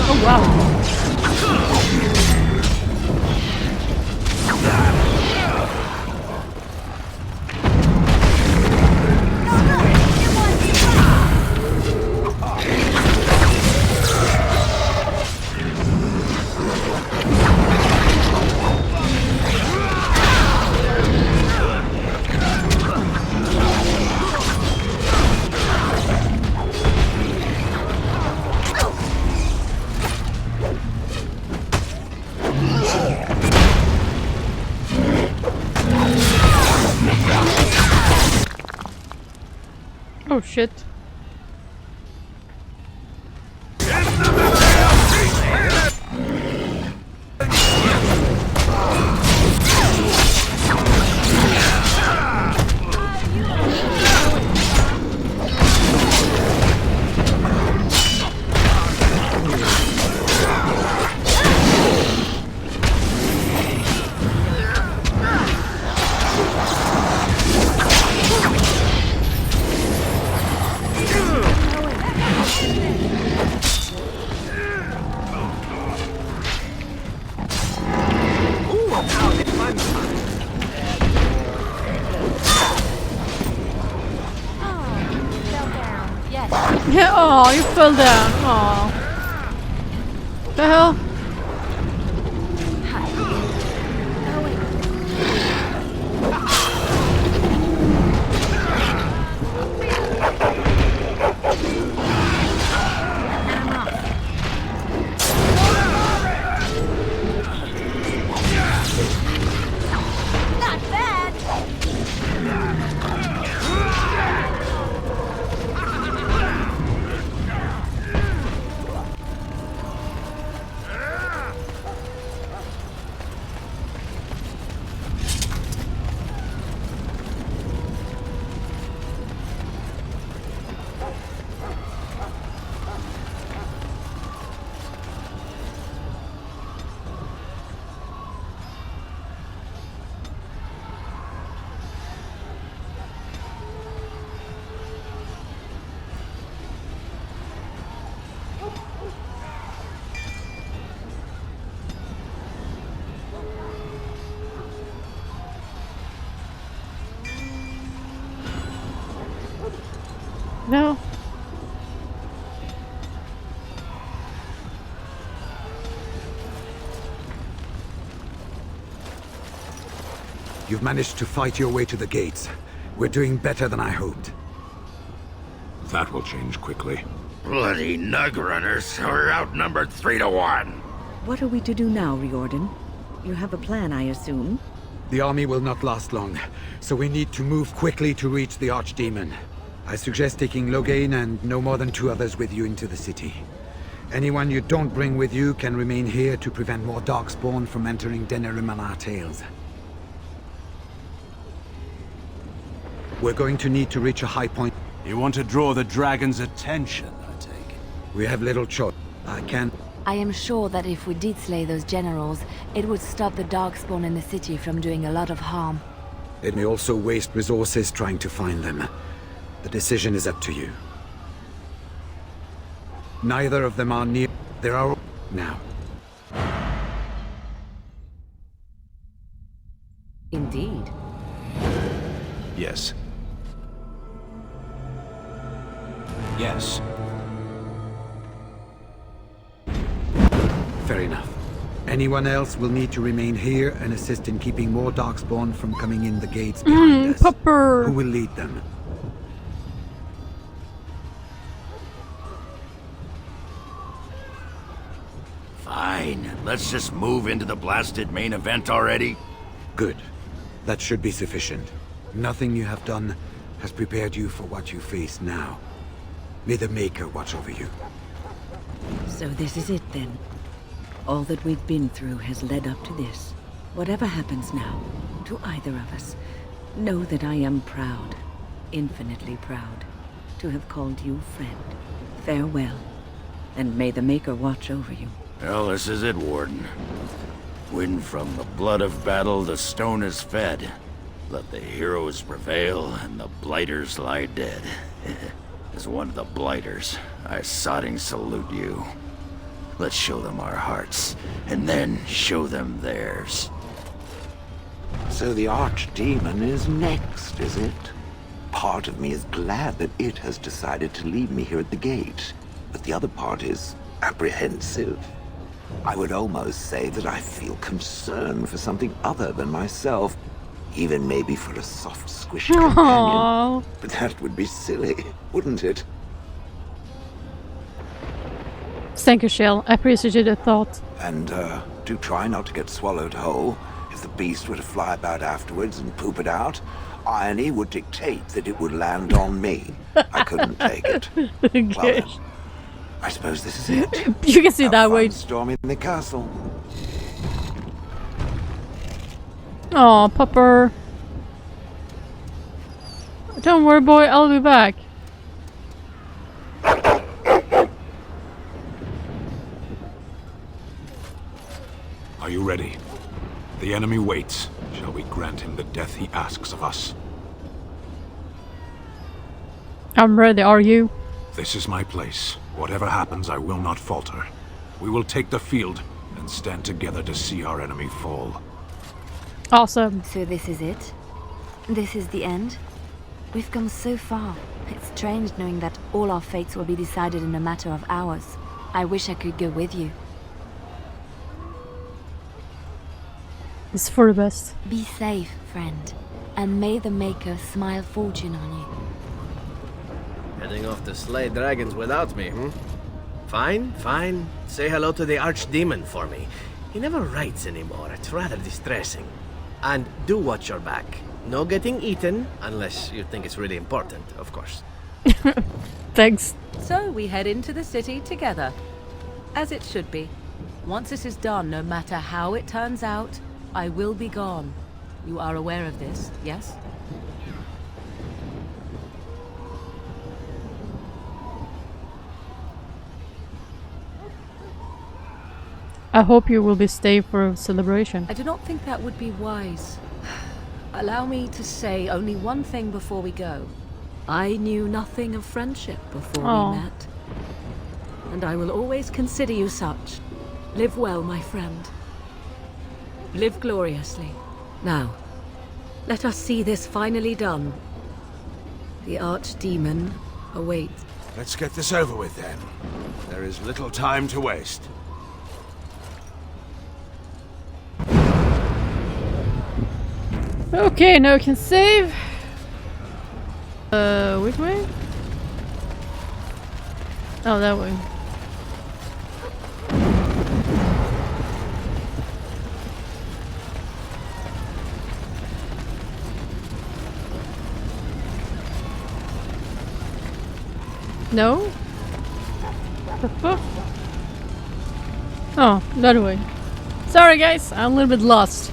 Speaker 4: Oh wow. Oh shit. Yeah, oh, you fell down. Oh. The hell? No.
Speaker 1: You've managed to fight your way to the gates. We're doing better than I hoped.
Speaker 13: That will change quickly.
Speaker 14: Bloody Nug Runners are outnumbered 3-1.
Speaker 8: What are we to do now, Riordan? You have a plan, I assume?
Speaker 1: The army will not last long, so we need to move quickly to reach the Archdemon. I suggest taking Loghain and no more than 2 others with you into the city. Anyone you don't bring with you can remain here to prevent more Darkspawn from entering Denerim and our tales. We're going to need to reach a high point.
Speaker 2: You want to draw the dragon's attention, I take it.
Speaker 1: We have little choice.
Speaker 17: I am sure that if we did slay those generals, it would stop the Darkspawn in the city from doing a lot of harm.
Speaker 1: It may also waste resources trying to find them. The decision is up to you. Neither of them are near. There are now.
Speaker 6: Indeed.
Speaker 2: Yes. Yes.
Speaker 1: Fair enough. Anyone else will need to remain here and assist in keeping more Darkspawn from coming in the gates behind us.
Speaker 4: Pupper.
Speaker 1: Who will lead them?
Speaker 18: Fine. Let's just move into the blasted main event already.
Speaker 1: Good. That should be sufficient. Nothing you have done has prepared you for what you face now. May the Maker watch over you.
Speaker 8: So this is it then. All that we've been through has led up to this. Whatever happens now, to either of us, know that I am proud, infinitely proud, to have called you friend. Farewell, and may the Maker watch over you.
Speaker 18: Well, this is it, Warden. When from the blood of battle the stone is fed, let the heroes prevail and the blighters lie dead. As one of the blighters, I sodding salute you. Let's show them our hearts, and then show them theirs.
Speaker 14: So the Archdemon is next, is it? Part of me is glad that it has decided to leave me here at the gate, but the other part is apprehensive. I would almost say that I feel concern for something other than myself, even maybe for a soft, squishy companion. But that would be silly, wouldn't it?
Speaker 4: Thank you, Shell. I appreciate the thought.
Speaker 14: And, do try not to get swallowed whole. If the beast were to fly about afterwards and poop it out, irony would dictate that it would land on me. I couldn't take it.
Speaker 4: Okay.
Speaker 14: Well then, I suppose this is it.
Speaker 4: You can see
Speaker 14: Have
Speaker 4: that
Speaker 14: fun
Speaker 4: way.
Speaker 14: storming the castle.
Speaker 4: Aw, Pupper. Don't worry, boy. I'll be back.
Speaker 13: Are you ready? The enemy waits. Shall we grant him the death he asks of us?
Speaker 4: I'm ready. Are you?
Speaker 13: This is my place. Whatever happens, I will not falter. We will take the field and stand together to see our enemy fall.
Speaker 4: Awesome.
Speaker 17: So this is it? This is the end? We've come so far. It's strange knowing that all our fates will be decided in a matter of hours. I wish I could go with you.
Speaker 4: It's for the best.
Speaker 17: Be safe, friend. And may the Maker smile fortune on you.
Speaker 10: Heading off to slay dragons without me, Fine, fine. Say hello to the Archdemon for me. He never writes anymore. It's rather distressing. And do watch your back. No getting eaten, unless you think it's really important, of course.
Speaker 4: Thanks.
Speaker 6: So we head into the city together. As it should be. Once this is done, no matter how it turns out, I will be gone. You are aware of this, yes?
Speaker 4: I hope you will be stay for a celebration.
Speaker 6: I do not think that would be wise. Allow me to say only one thing before we go. I knew nothing of friendship before we met. And I will always consider you such. Live well, my friend. Live gloriously. Now, let us see this finally done. The Archdemon awaits.
Speaker 2: Let's get this over with then. There is little time to waste.
Speaker 4: Okay, now we can save. Which way? Oh, that way. No? The fuck? Oh, that way. Sorry guys, I'm a little bit lost.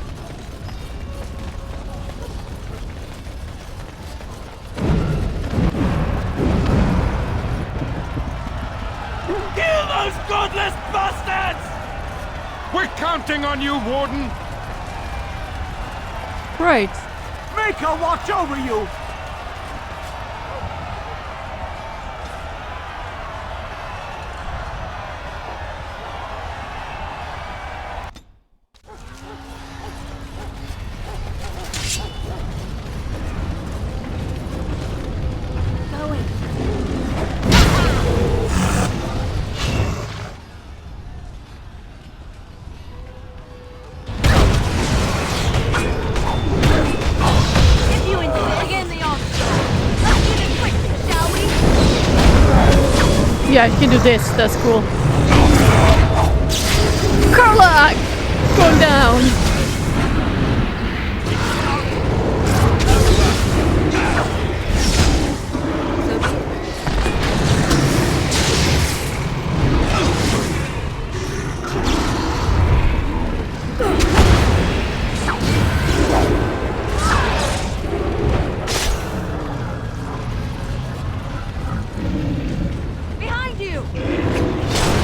Speaker 11: Kill those godless bastards! We're counting on you, Warden.
Speaker 4: Right.
Speaker 11: Make her watch over you.
Speaker 4: Yeah, you can do this. That's cool. Carla! Going down!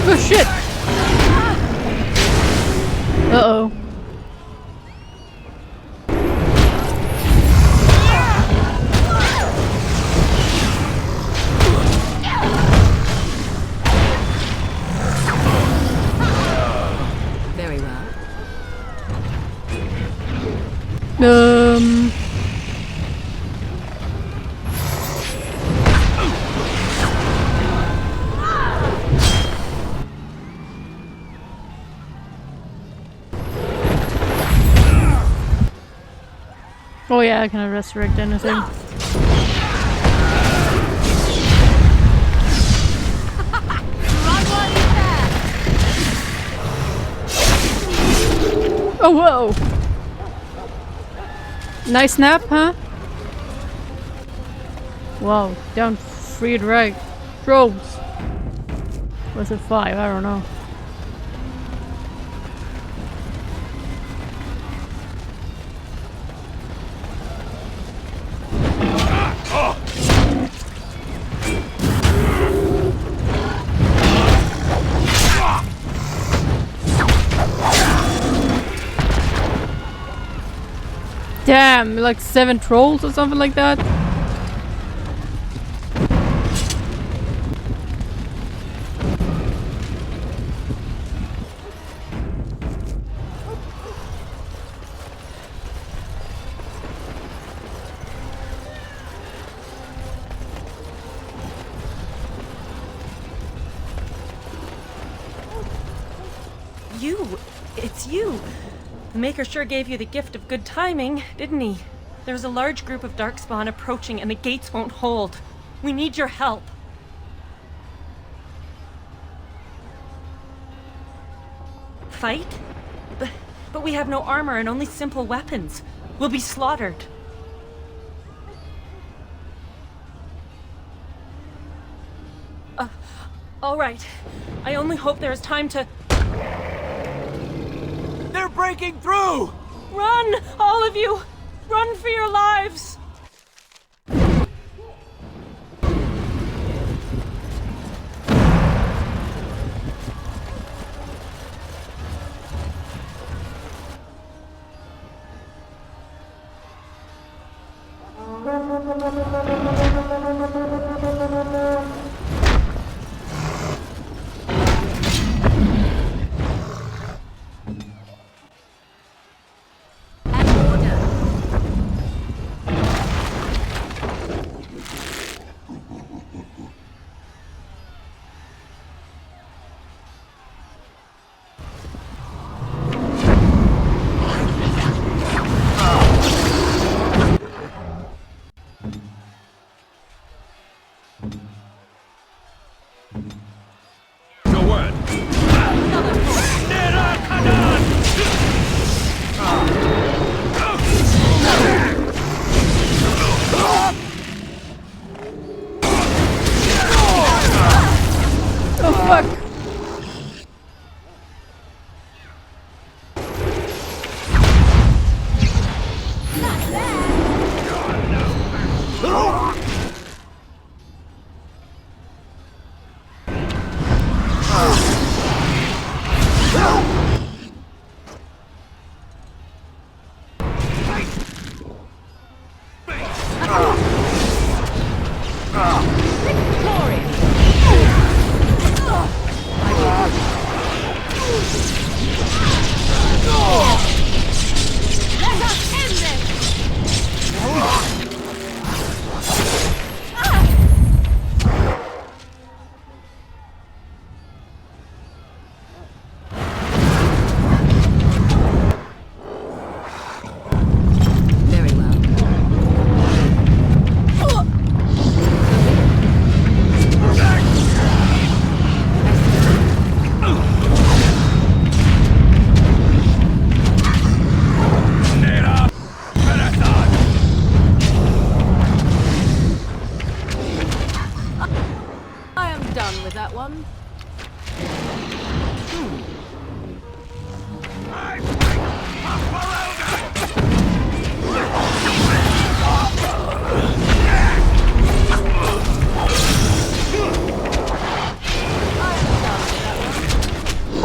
Speaker 4: Oh shit! Uh-oh.
Speaker 6: Very well.
Speaker 4: Oh yeah, I can resurrect anything. Oh whoa! Nice snap, huh? Wow, down 3 drag. Drones. Was it 5? I don't know. Damn, like 7 trolls or something like that.
Speaker 19: It's you! The Maker sure gave you the gift of good timing, didn't he? There's a large group of Darkspawn approaching and the gates won't hold. We need your help. Fight? But we have no armor and only simple weapons. We'll be slaughtered. All right. I only hope there is time to...
Speaker 11: They're breaking through!
Speaker 19: Run! All of you! Run for your lives!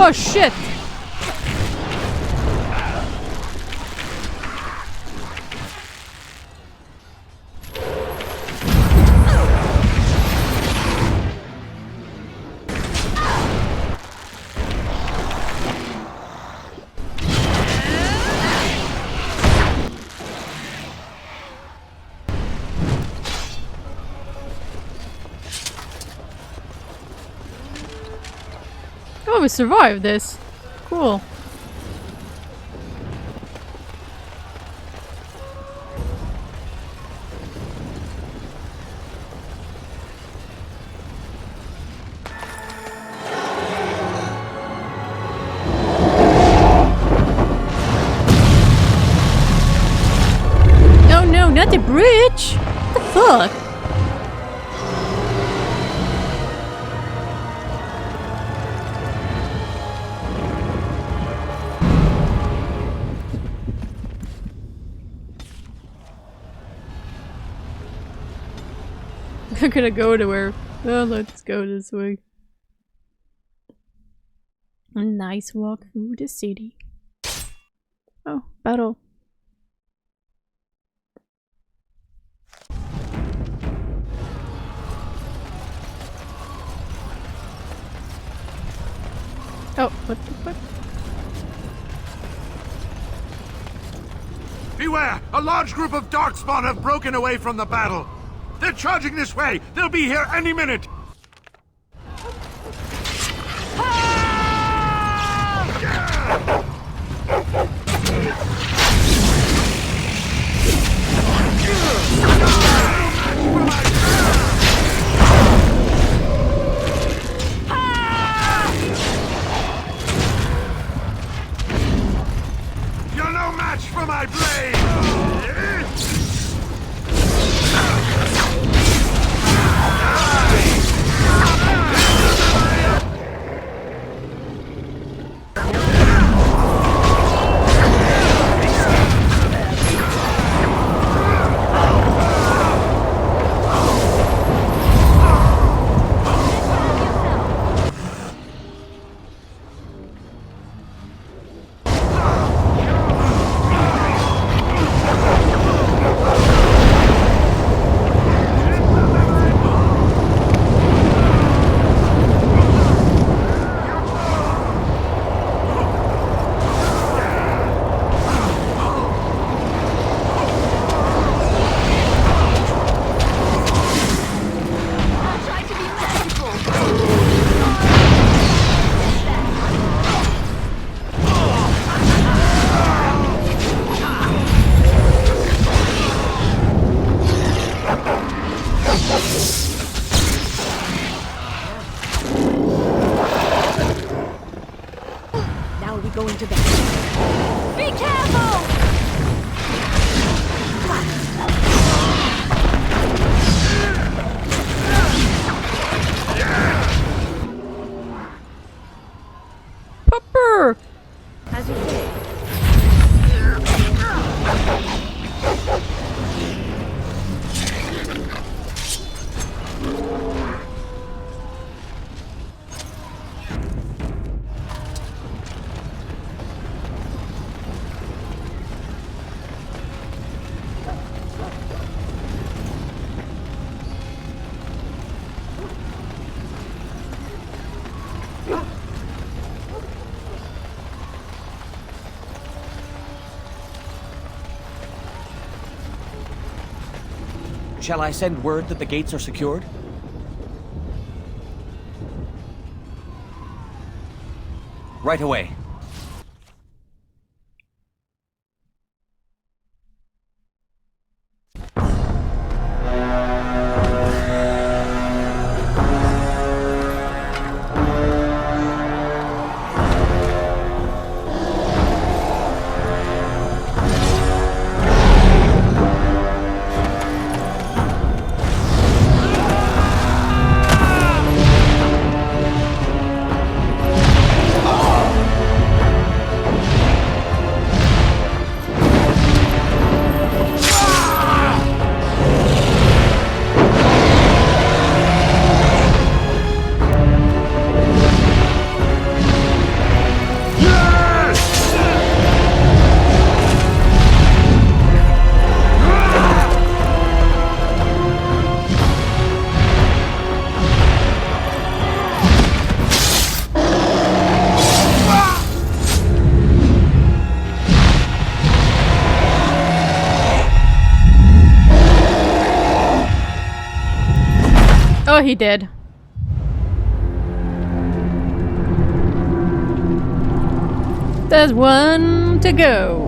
Speaker 4: Oh shit! Oh, we survived this. Cool. No, no, not the bridge! What the fuck? I'm gonna go to where. Oh, let's go this way. A nice walk through the city. Oh, battle. Oh, what the fuck?
Speaker 13: Beware! A large group of Darkspawn have broken away from the battle. They're charging this way! They'll be here any minute! You're no match for my blade!
Speaker 8: going to bed.
Speaker 17: Be careful!
Speaker 4: Pupper!
Speaker 8: As you say.
Speaker 20: Shall I send word that the gates are secured? Right away.
Speaker 4: Oh, he did. There's one to go.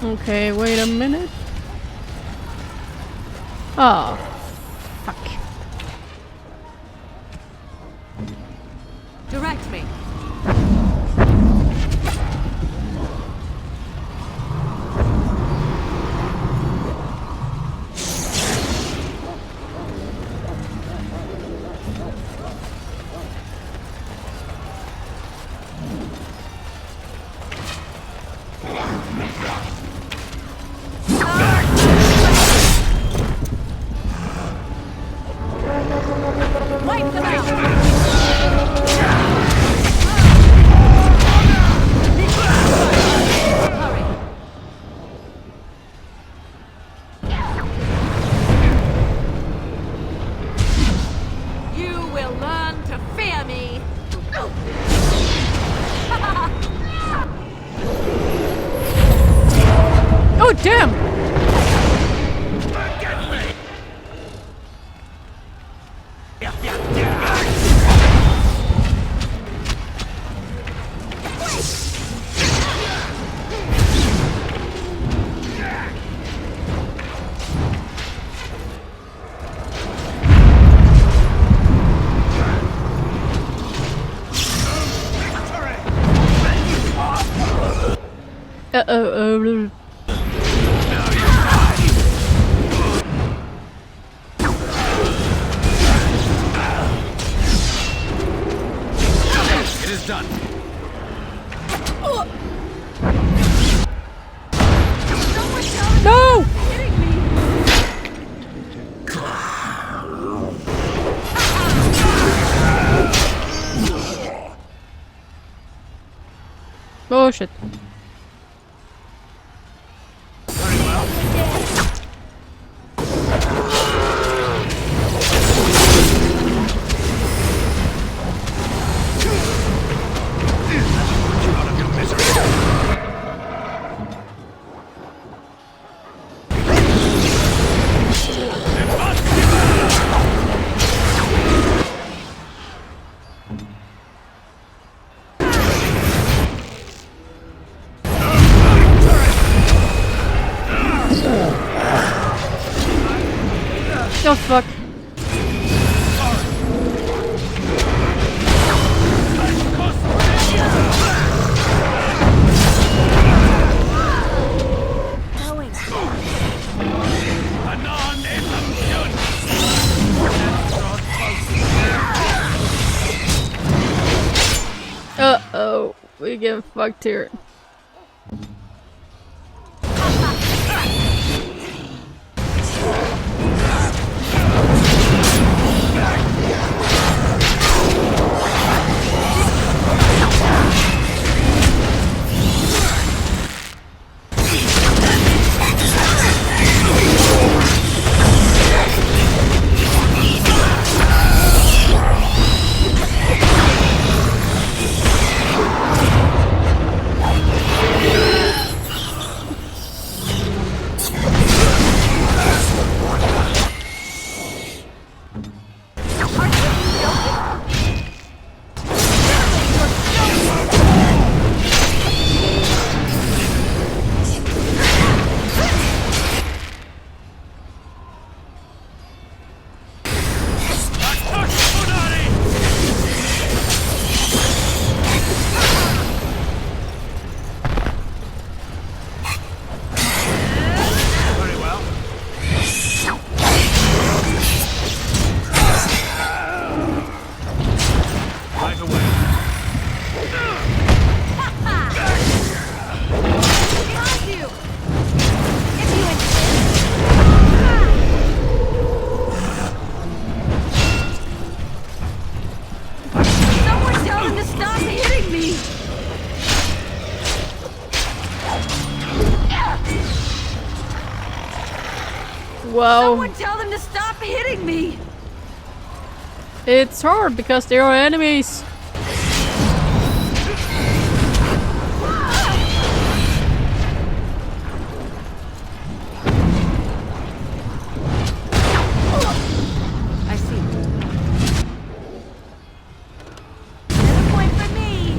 Speaker 4: Okay, wait a minute. Oh, fuck.
Speaker 6: Direct me. Wipe them out! You will learn to fear me!
Speaker 4: Oh, damn! Uh-oh.
Speaker 2: It is done.
Speaker 4: No! Oh shit. Oh fuck. Uh-oh, we get fucked here.
Speaker 17: Whoa. Someone tell them to stop hitting me!
Speaker 4: It's hard because they are enemies.
Speaker 6: I see. Another point for me.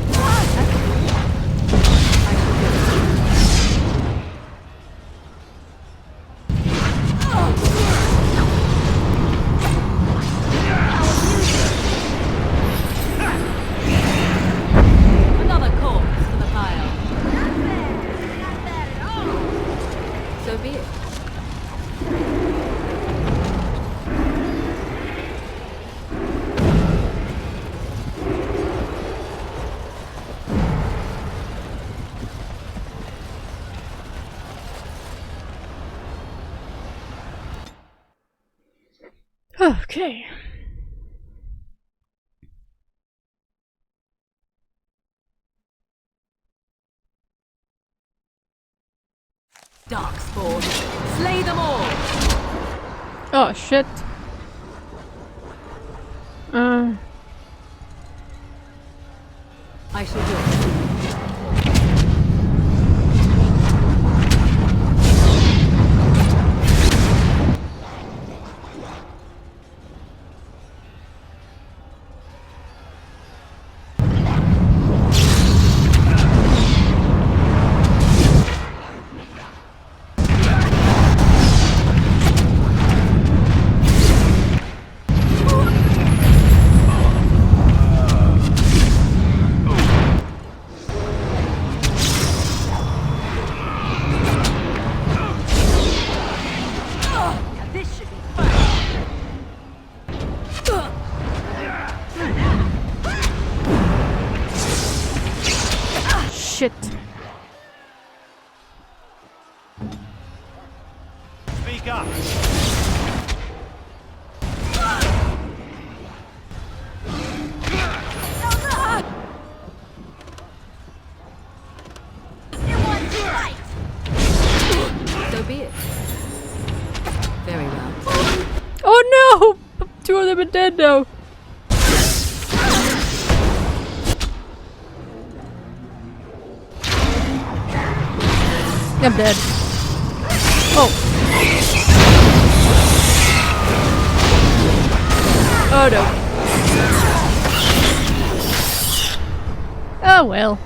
Speaker 6: Another corpse for the pile. So be it.
Speaker 4: Okay.
Speaker 6: Darkspawn. Slay them all.
Speaker 4: Oh shit.
Speaker 6: I shall do it. This should be fun.
Speaker 4: Shit.
Speaker 21: Speak up.
Speaker 6: So be it. Very well.
Speaker 4: Oh no! 2 of them are dead now. I'm dead. Oh. Oh no. Oh well.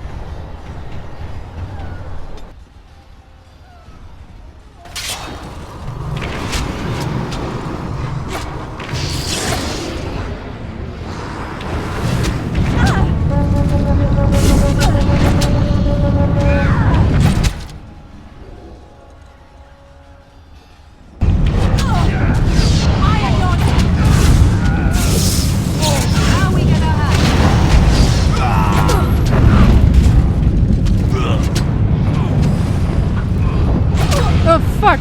Speaker 4: Oh fuck!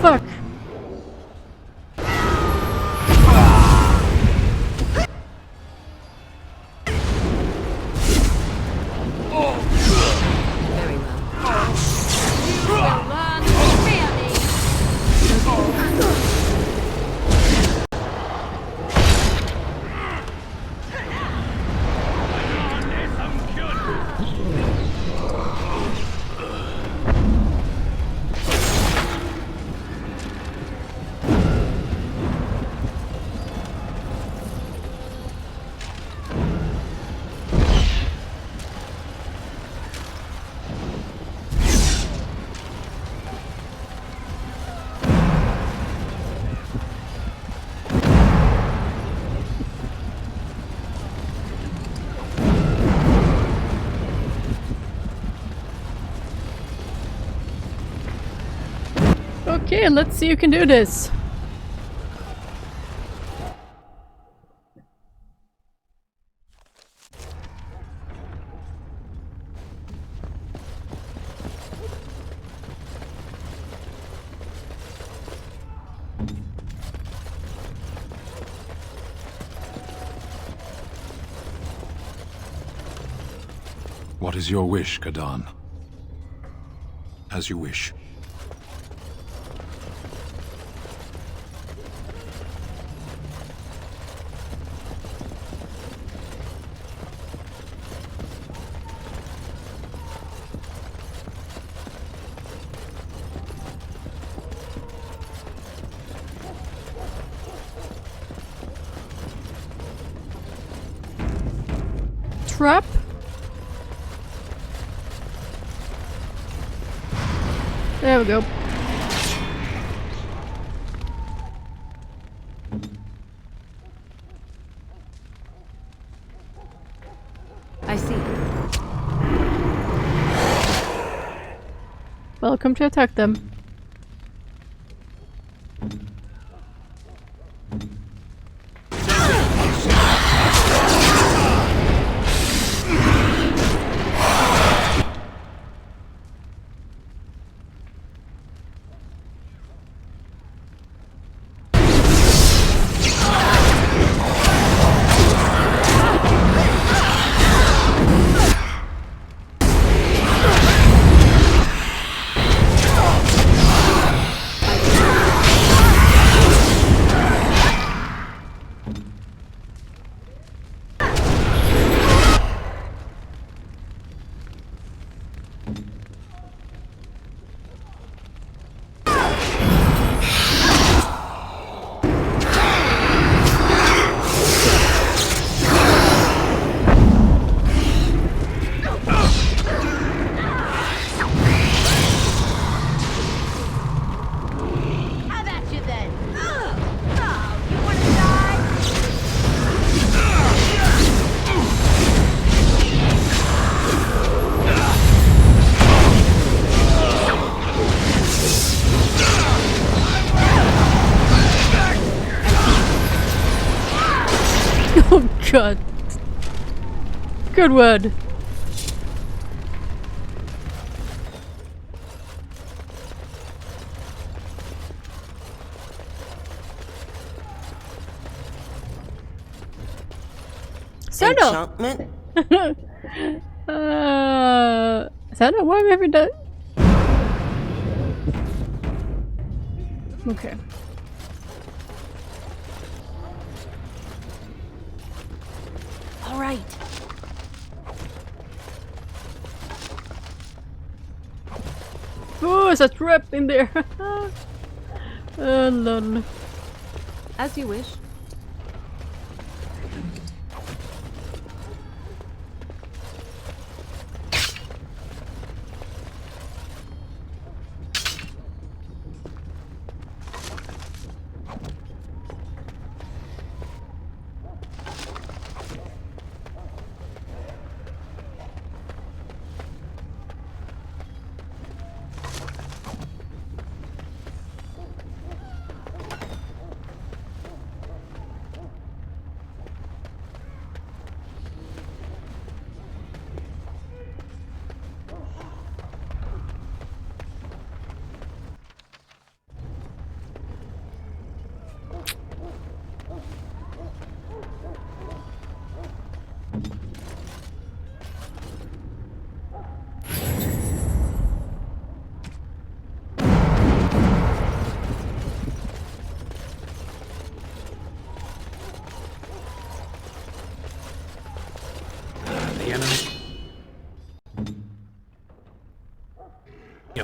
Speaker 4: Fuck.
Speaker 6: Very well. You will learn to fear me.
Speaker 4: Okay, let's see who can do this.
Speaker 13: What is your wish, Kadan? As you wish.
Speaker 4: Trap? There we go.
Speaker 6: I see.
Speaker 4: Welcome to attack them. Oh god. Good word. Sandal! Sandal, what have you done? Okay.
Speaker 6: All right.
Speaker 4: Oh, there's a trap in there. Lol.
Speaker 6: As you wish.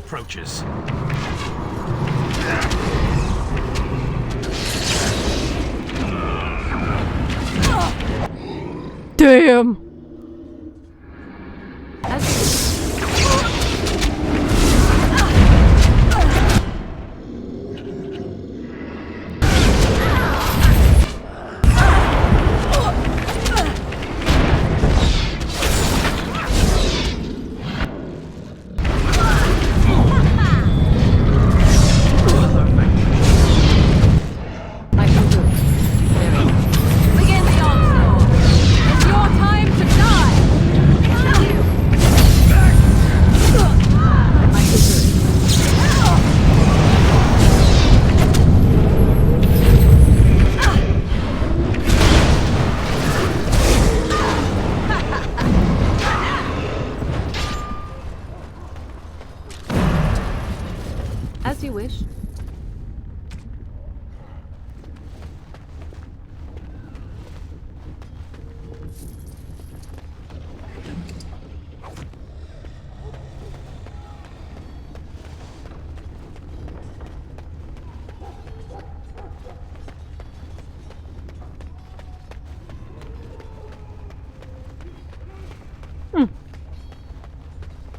Speaker 10: approaches.
Speaker 4: Damn!
Speaker 7: Begin the onslaught! It's your time to die!
Speaker 6: As you wish.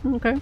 Speaker 4: Okay.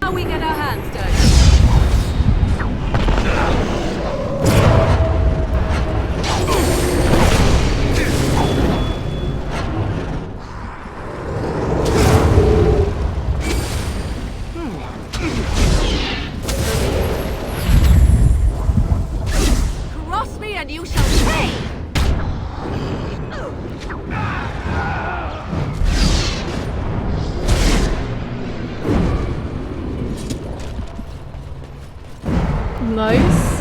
Speaker 7: Now we get our hands dirty.
Speaker 6: Cross me and you shall pay!
Speaker 4: Nice.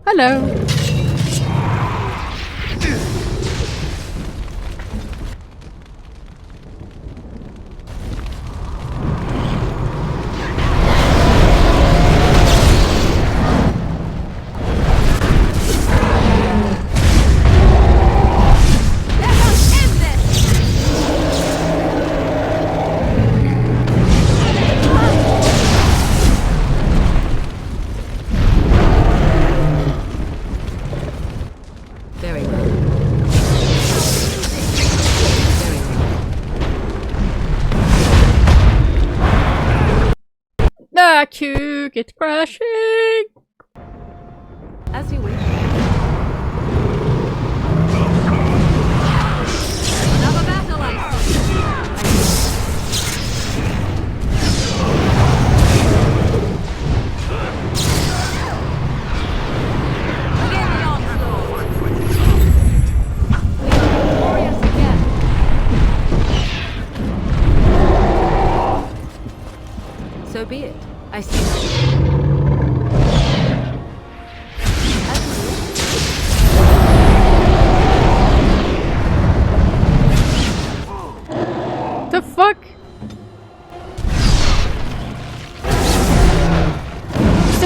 Speaker 4: Hello.
Speaker 6: Very well.
Speaker 4: Ah, Q, get crashing!
Speaker 6: As you wish.
Speaker 7: Another battle, I see. Begin the onslaught. We are glorious again.
Speaker 6: So be it. I see.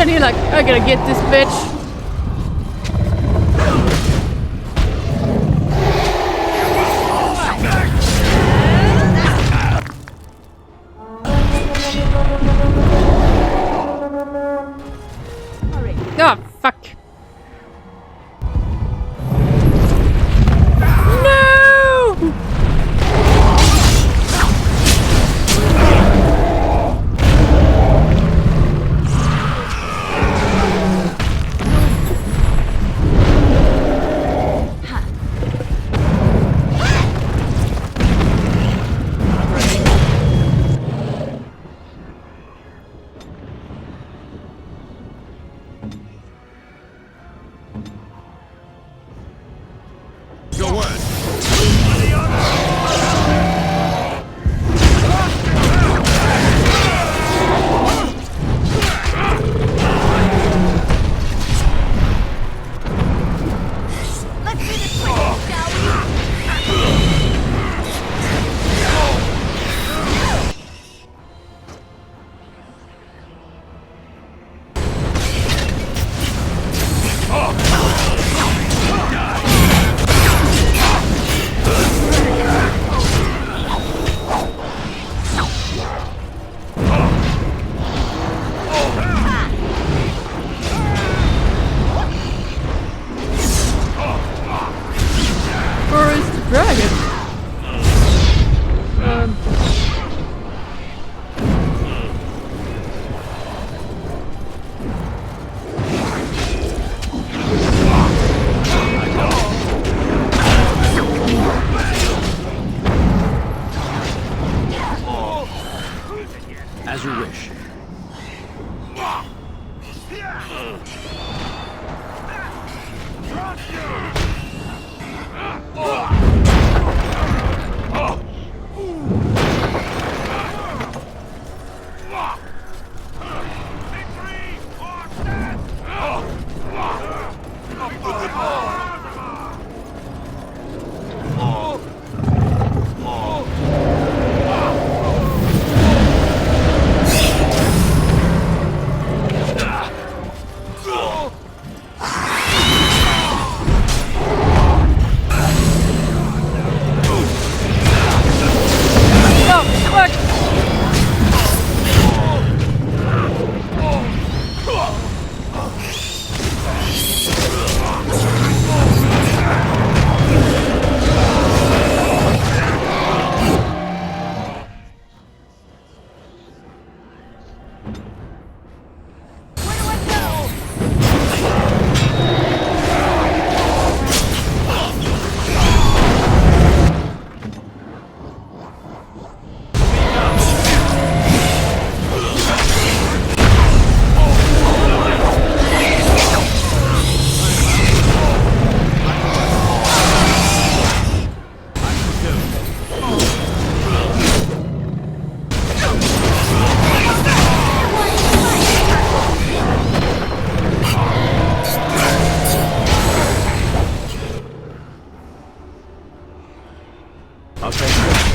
Speaker 4: and you're like, I gotta get this bitch. Oh, fuck. No!
Speaker 11: Your word.
Speaker 4: Or is the dragon?
Speaker 10: As you wish. I'll take care of it.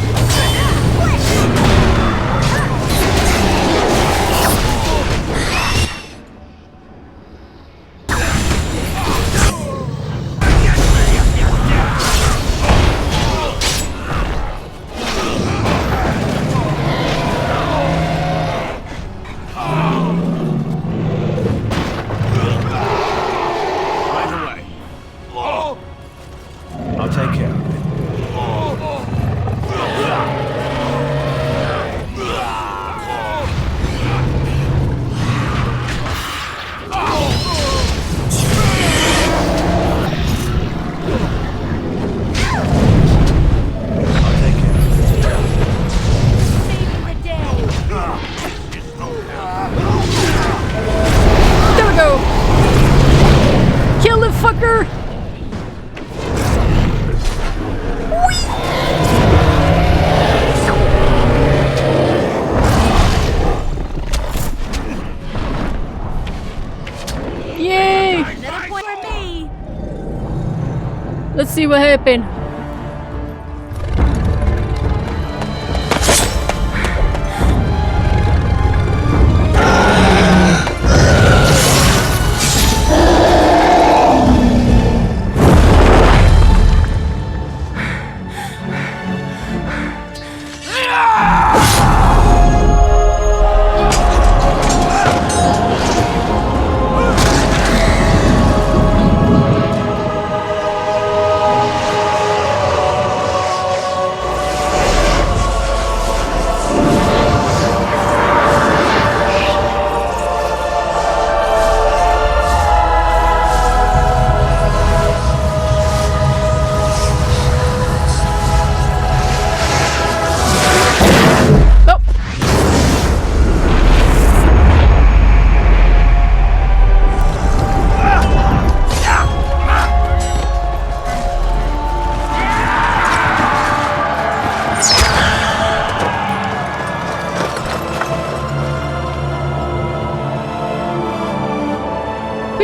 Speaker 4: There we go! Kill the fucker! Yay!
Speaker 17: Another point for me.
Speaker 4: Let's see what happened.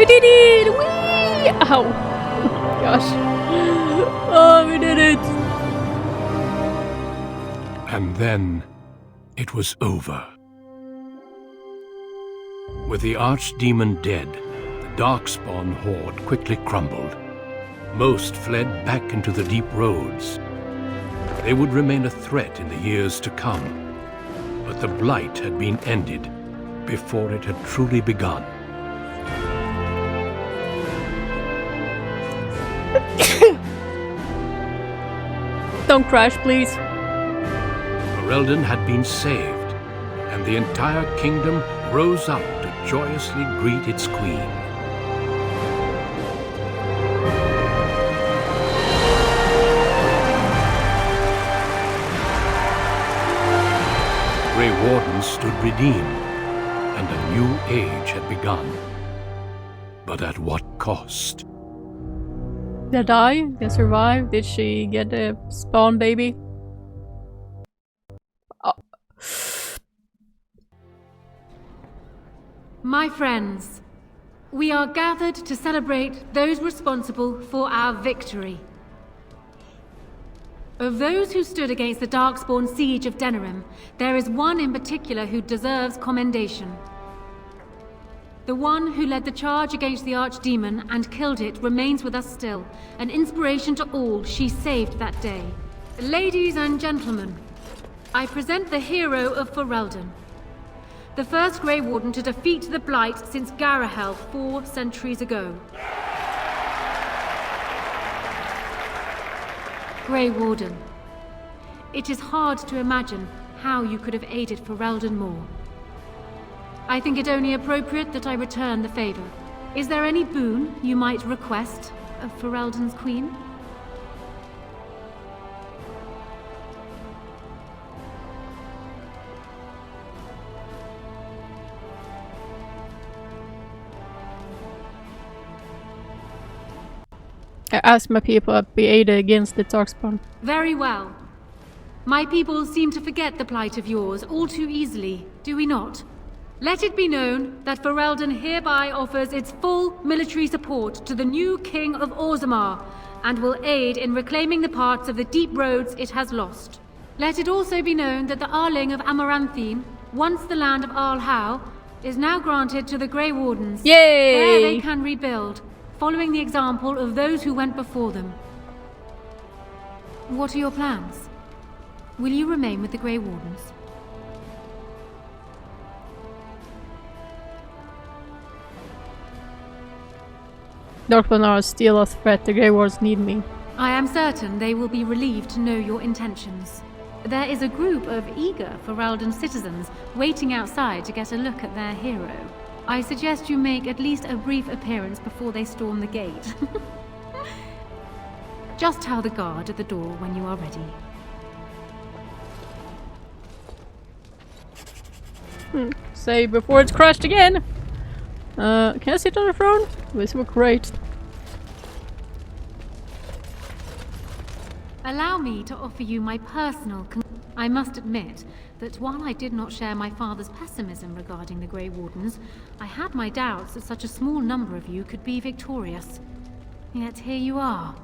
Speaker 4: did it! Whee! Ow. Oh my gosh. Oh, we did it!
Speaker 13: And then it was over. With the Archdemon dead, the Darkspawn horde quickly crumbled. Most fled back into the deep roads. They would remain a threat in the years to come, but the Blight had been ended before it had truly begun.
Speaker 4: Don't crash, please.
Speaker 13: Ferelden had been saved, and the entire kingdom rose up to joyously greet its queen. The Grey Wardens stood redeemed, and a new age had begun. But at what cost?
Speaker 4: Did I die? Did I survive? Did she get a spawn baby? Oh.
Speaker 3: My friends, we are gathered to celebrate those responsible for our victory. Of those who stood against the Darkspawn siege of Denerim, there is one in particular who deserves commendation. The one who led the charge against the Archdemon and killed it remains with us still, an inspiration to all she saved that day. Ladies and gentlemen, I present the hero of Ferelden, the first Grey Warden to defeat the Blight since Garahel 4 centuries ago. Grey Warden, it is hard to imagine how you could have aided Ferelden more. I think it only appropriate that I return the favor. Is there any boon you might request of Ferelden's queen?
Speaker 4: I asked my people to be aided against the Darkspawn.
Speaker 3: Very well. My people seem to forget the plight of yours all too easily, do we not? Let it be known that Ferelden hereby offers its full military support to the new King of Orzammar, and will aid in reclaiming the parts of the deep roads it has lost. Let it also be known that the Arling of Amaranthine, once the land of Arlhow, is now granted to the Grey Wardens.
Speaker 4: Yay!
Speaker 3: There they can rebuild, following the example of those who went before them. What are your plans? Will you remain with the Grey Wardens?
Speaker 4: Darkspawn are still a threat. The Grey Wardens need me.
Speaker 3: I am certain they will be relieved to know your intentions. There is a group of eager Ferelden citizens waiting outside to get a look at their hero. I suggest you make at least a brief appearance before they storm the gate. Just tell the guard at the door when you are ready.
Speaker 4: Say before it's crashed again. Can I sit on the throne? This would be great.
Speaker 3: Allow me to offer you my personal I must admit that while I did not share my father's pessimism regarding the Grey Wardens, I had my doubts that such a small number of you could be victorious. Yet here you are.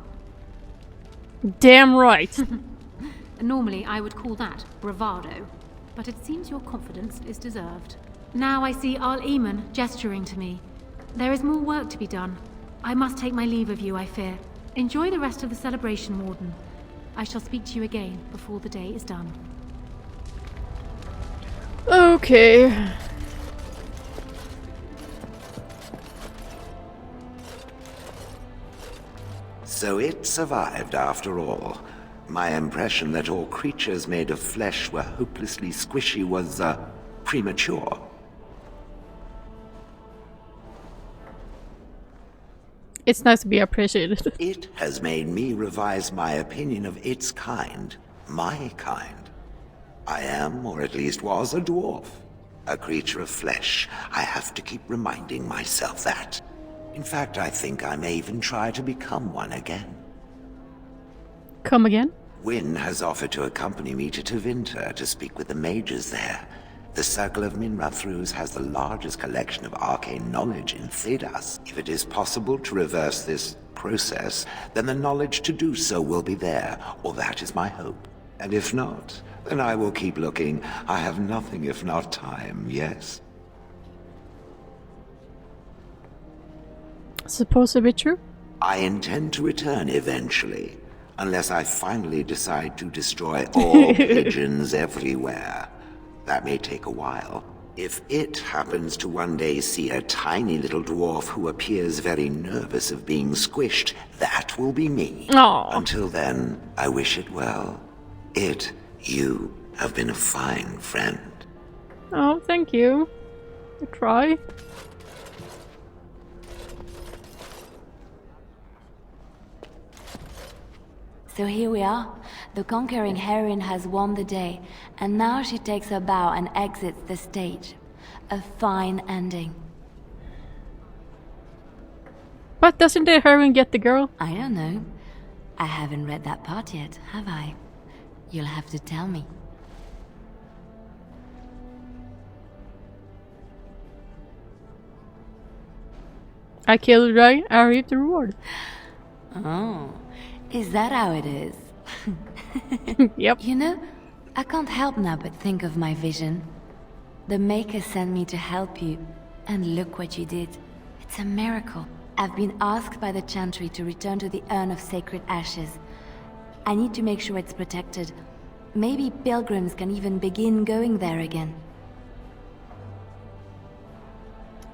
Speaker 4: Damn right.
Speaker 3: Normally I would call that bravado, but it seems your confidence is deserved. Now I see Arl Eamon gesturing to me. There is more work to be done. I must take my leave of you, I fear. Enjoy the rest of the celebration, Warden. I shall speak to you again before the day is done.
Speaker 4: Okay.
Speaker 14: So it survived after all. My impression that all creatures made of flesh were hopelessly squishy was, premature.
Speaker 4: It's nice to be appreciated.
Speaker 14: It has made me revise my opinion of its kind. My kind. I am, or at least was, a dwarf. A creature of flesh. I have to keep reminding myself that. In fact, I think I may even try to become one again.
Speaker 4: Come again?
Speaker 14: Wynne has offered to accompany me to Tevinter to speak with the mages there. The Circle of Minrathous has the largest collection of arcane knowledge in Thedas. If it is possible to reverse this process, then the knowledge to do so will be there, or that is my hope. And if not, then I will keep looking. I have nothing if not time, yes?
Speaker 4: Supposed to be true?
Speaker 14: I intend to return eventually, unless I finally decide to destroy all pigeons everywhere. That may take a while. If it happens to one day see a tiny little dwarf who appears very nervous of being squished, that will be me.
Speaker 4: Aww.
Speaker 14: Until then, I wish it well. You have been a fine friend.
Speaker 4: Oh, thank you. I try.
Speaker 17: So here we are. The conquering heroine has won the day, and now she takes her bow and exits the stage. A fine ending.
Speaker 4: But doesn't the heroine get the girl?
Speaker 17: I don't know. I haven't read that part yet, have I? You'll have to tell me.
Speaker 4: I killed the dragon, I reaped the reward.
Speaker 17: Oh, is that how it is?
Speaker 4: Yep.
Speaker 17: You know, I can't help now but think of my vision. The Maker sent me to help you, and look what you did. It's a miracle. I've been asked by the Chantry to return to the Urn of Sacred Ashes. I need to make sure it's protected. Maybe pilgrims can even begin going there again.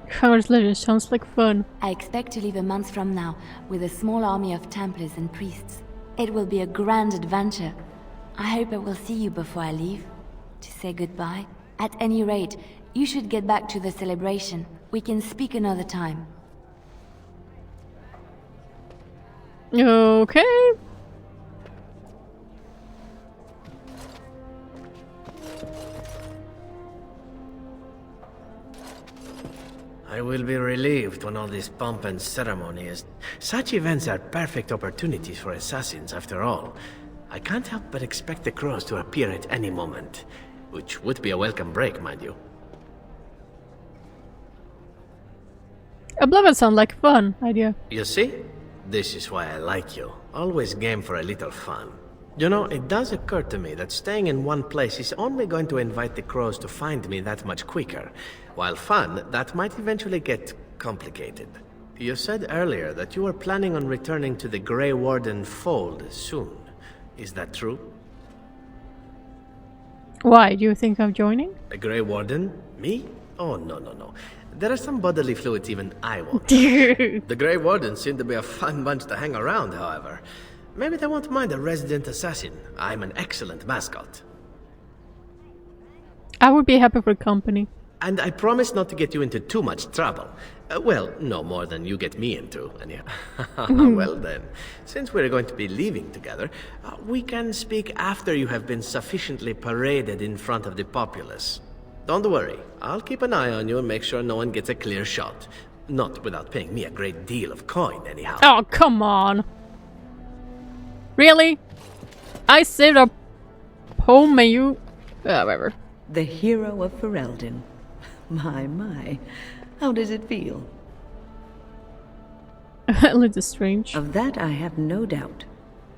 Speaker 4: Congratulations, sounds like fun.
Speaker 17: I expect to leave a month from now with a small army of Templars and priests. It will be a grand adventure. I hope I will see you before I leave, to say goodbye. At any rate, you should get back to the celebration. We can speak another time.
Speaker 4: Okay.
Speaker 10: I will be relieved when all this pomp and ceremony is... Such events are perfect opportunities for assassins, after all. I can't help but expect the crows to appear at any moment. Which would be a welcome break, mind you.
Speaker 4: Oblivion sounds like a fun idea.
Speaker 10: You see? This is why I like you. Always game for a little fun. You know, it does occur to me that staying in one place is only going to invite the crows to find me that much quicker. While fun, that might eventually get complicated. You said earlier that you were planning on returning to the Grey Warden fold soon. Is that true?
Speaker 4: Why? Do you think I'm joining?
Speaker 10: A Grey Warden? Me? Oh, no, no, no. There are some bodily fluids even I won't. The Grey Wardens seem to be a fun bunch to hang around, however. Maybe they won't mind a resident assassin. I'm an excellent mascot.
Speaker 4: I would be happy for company.
Speaker 10: And I promise not to get you into too much trouble. Well, no more than you get me into, anyhow. Well then, since we're going to be leaving together, we can speak after you have been sufficiently paraded in front of the populace. Don't worry, I'll keep an eye on you and make sure no one gets a clear shot. Not without paying me a great deal of coin, anyhow.
Speaker 4: Oh, come on. Really? I saved a home and you... whatever.
Speaker 8: The hero of Ferelden. My. How does it feel?
Speaker 4: A little strange.
Speaker 8: Of that I have no doubt.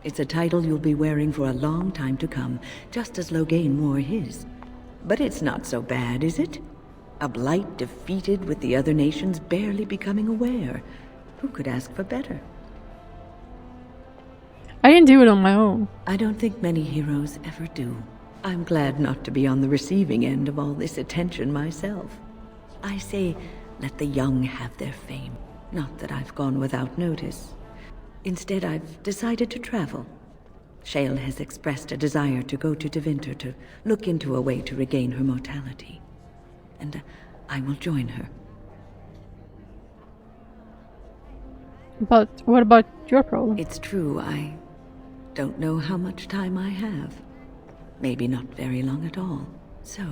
Speaker 8: It's a title you'll be wearing for a long time to come, just as Loghain wore his. But it's not so bad, is it? A blight defeated with the other nations barely becoming aware. Who could ask for better?
Speaker 4: I didn't do it on my own.
Speaker 8: I don't think many heroes ever do. I'm glad not to be on the receiving end of all this attention myself. I say, let the young have their fame. Not that I've gone without notice. Instead, I've decided to travel. Shale has expressed a desire to go to Tevinter to look into a way to regain her mortality. And I will join her.
Speaker 4: But what about your problem?
Speaker 8: It's true, I don't know how much time I have. Maybe not very long at all. So,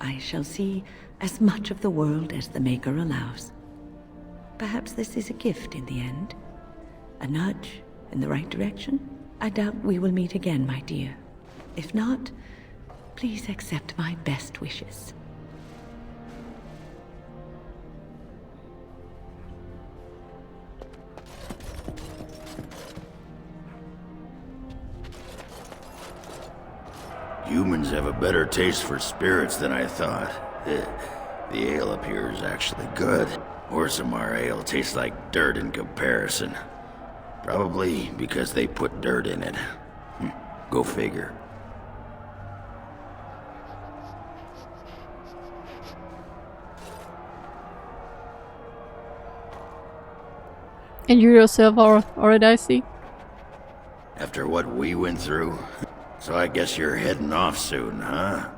Speaker 8: I shall see as much of the world as the Maker allows. Perhaps this is a gift in the end. A nudge in the right direction? I doubt we will meet again, my dear. If not, please accept my best wishes.
Speaker 18: humans have a better taste for spirits than I thought. The ale up here is actually good. Orzammar ale tastes like dirt in comparison. Probably because they put dirt in it. Go figure.
Speaker 4: And you yourself are already, I see.
Speaker 18: After what we went through? So I guess you're heading off soon, huh?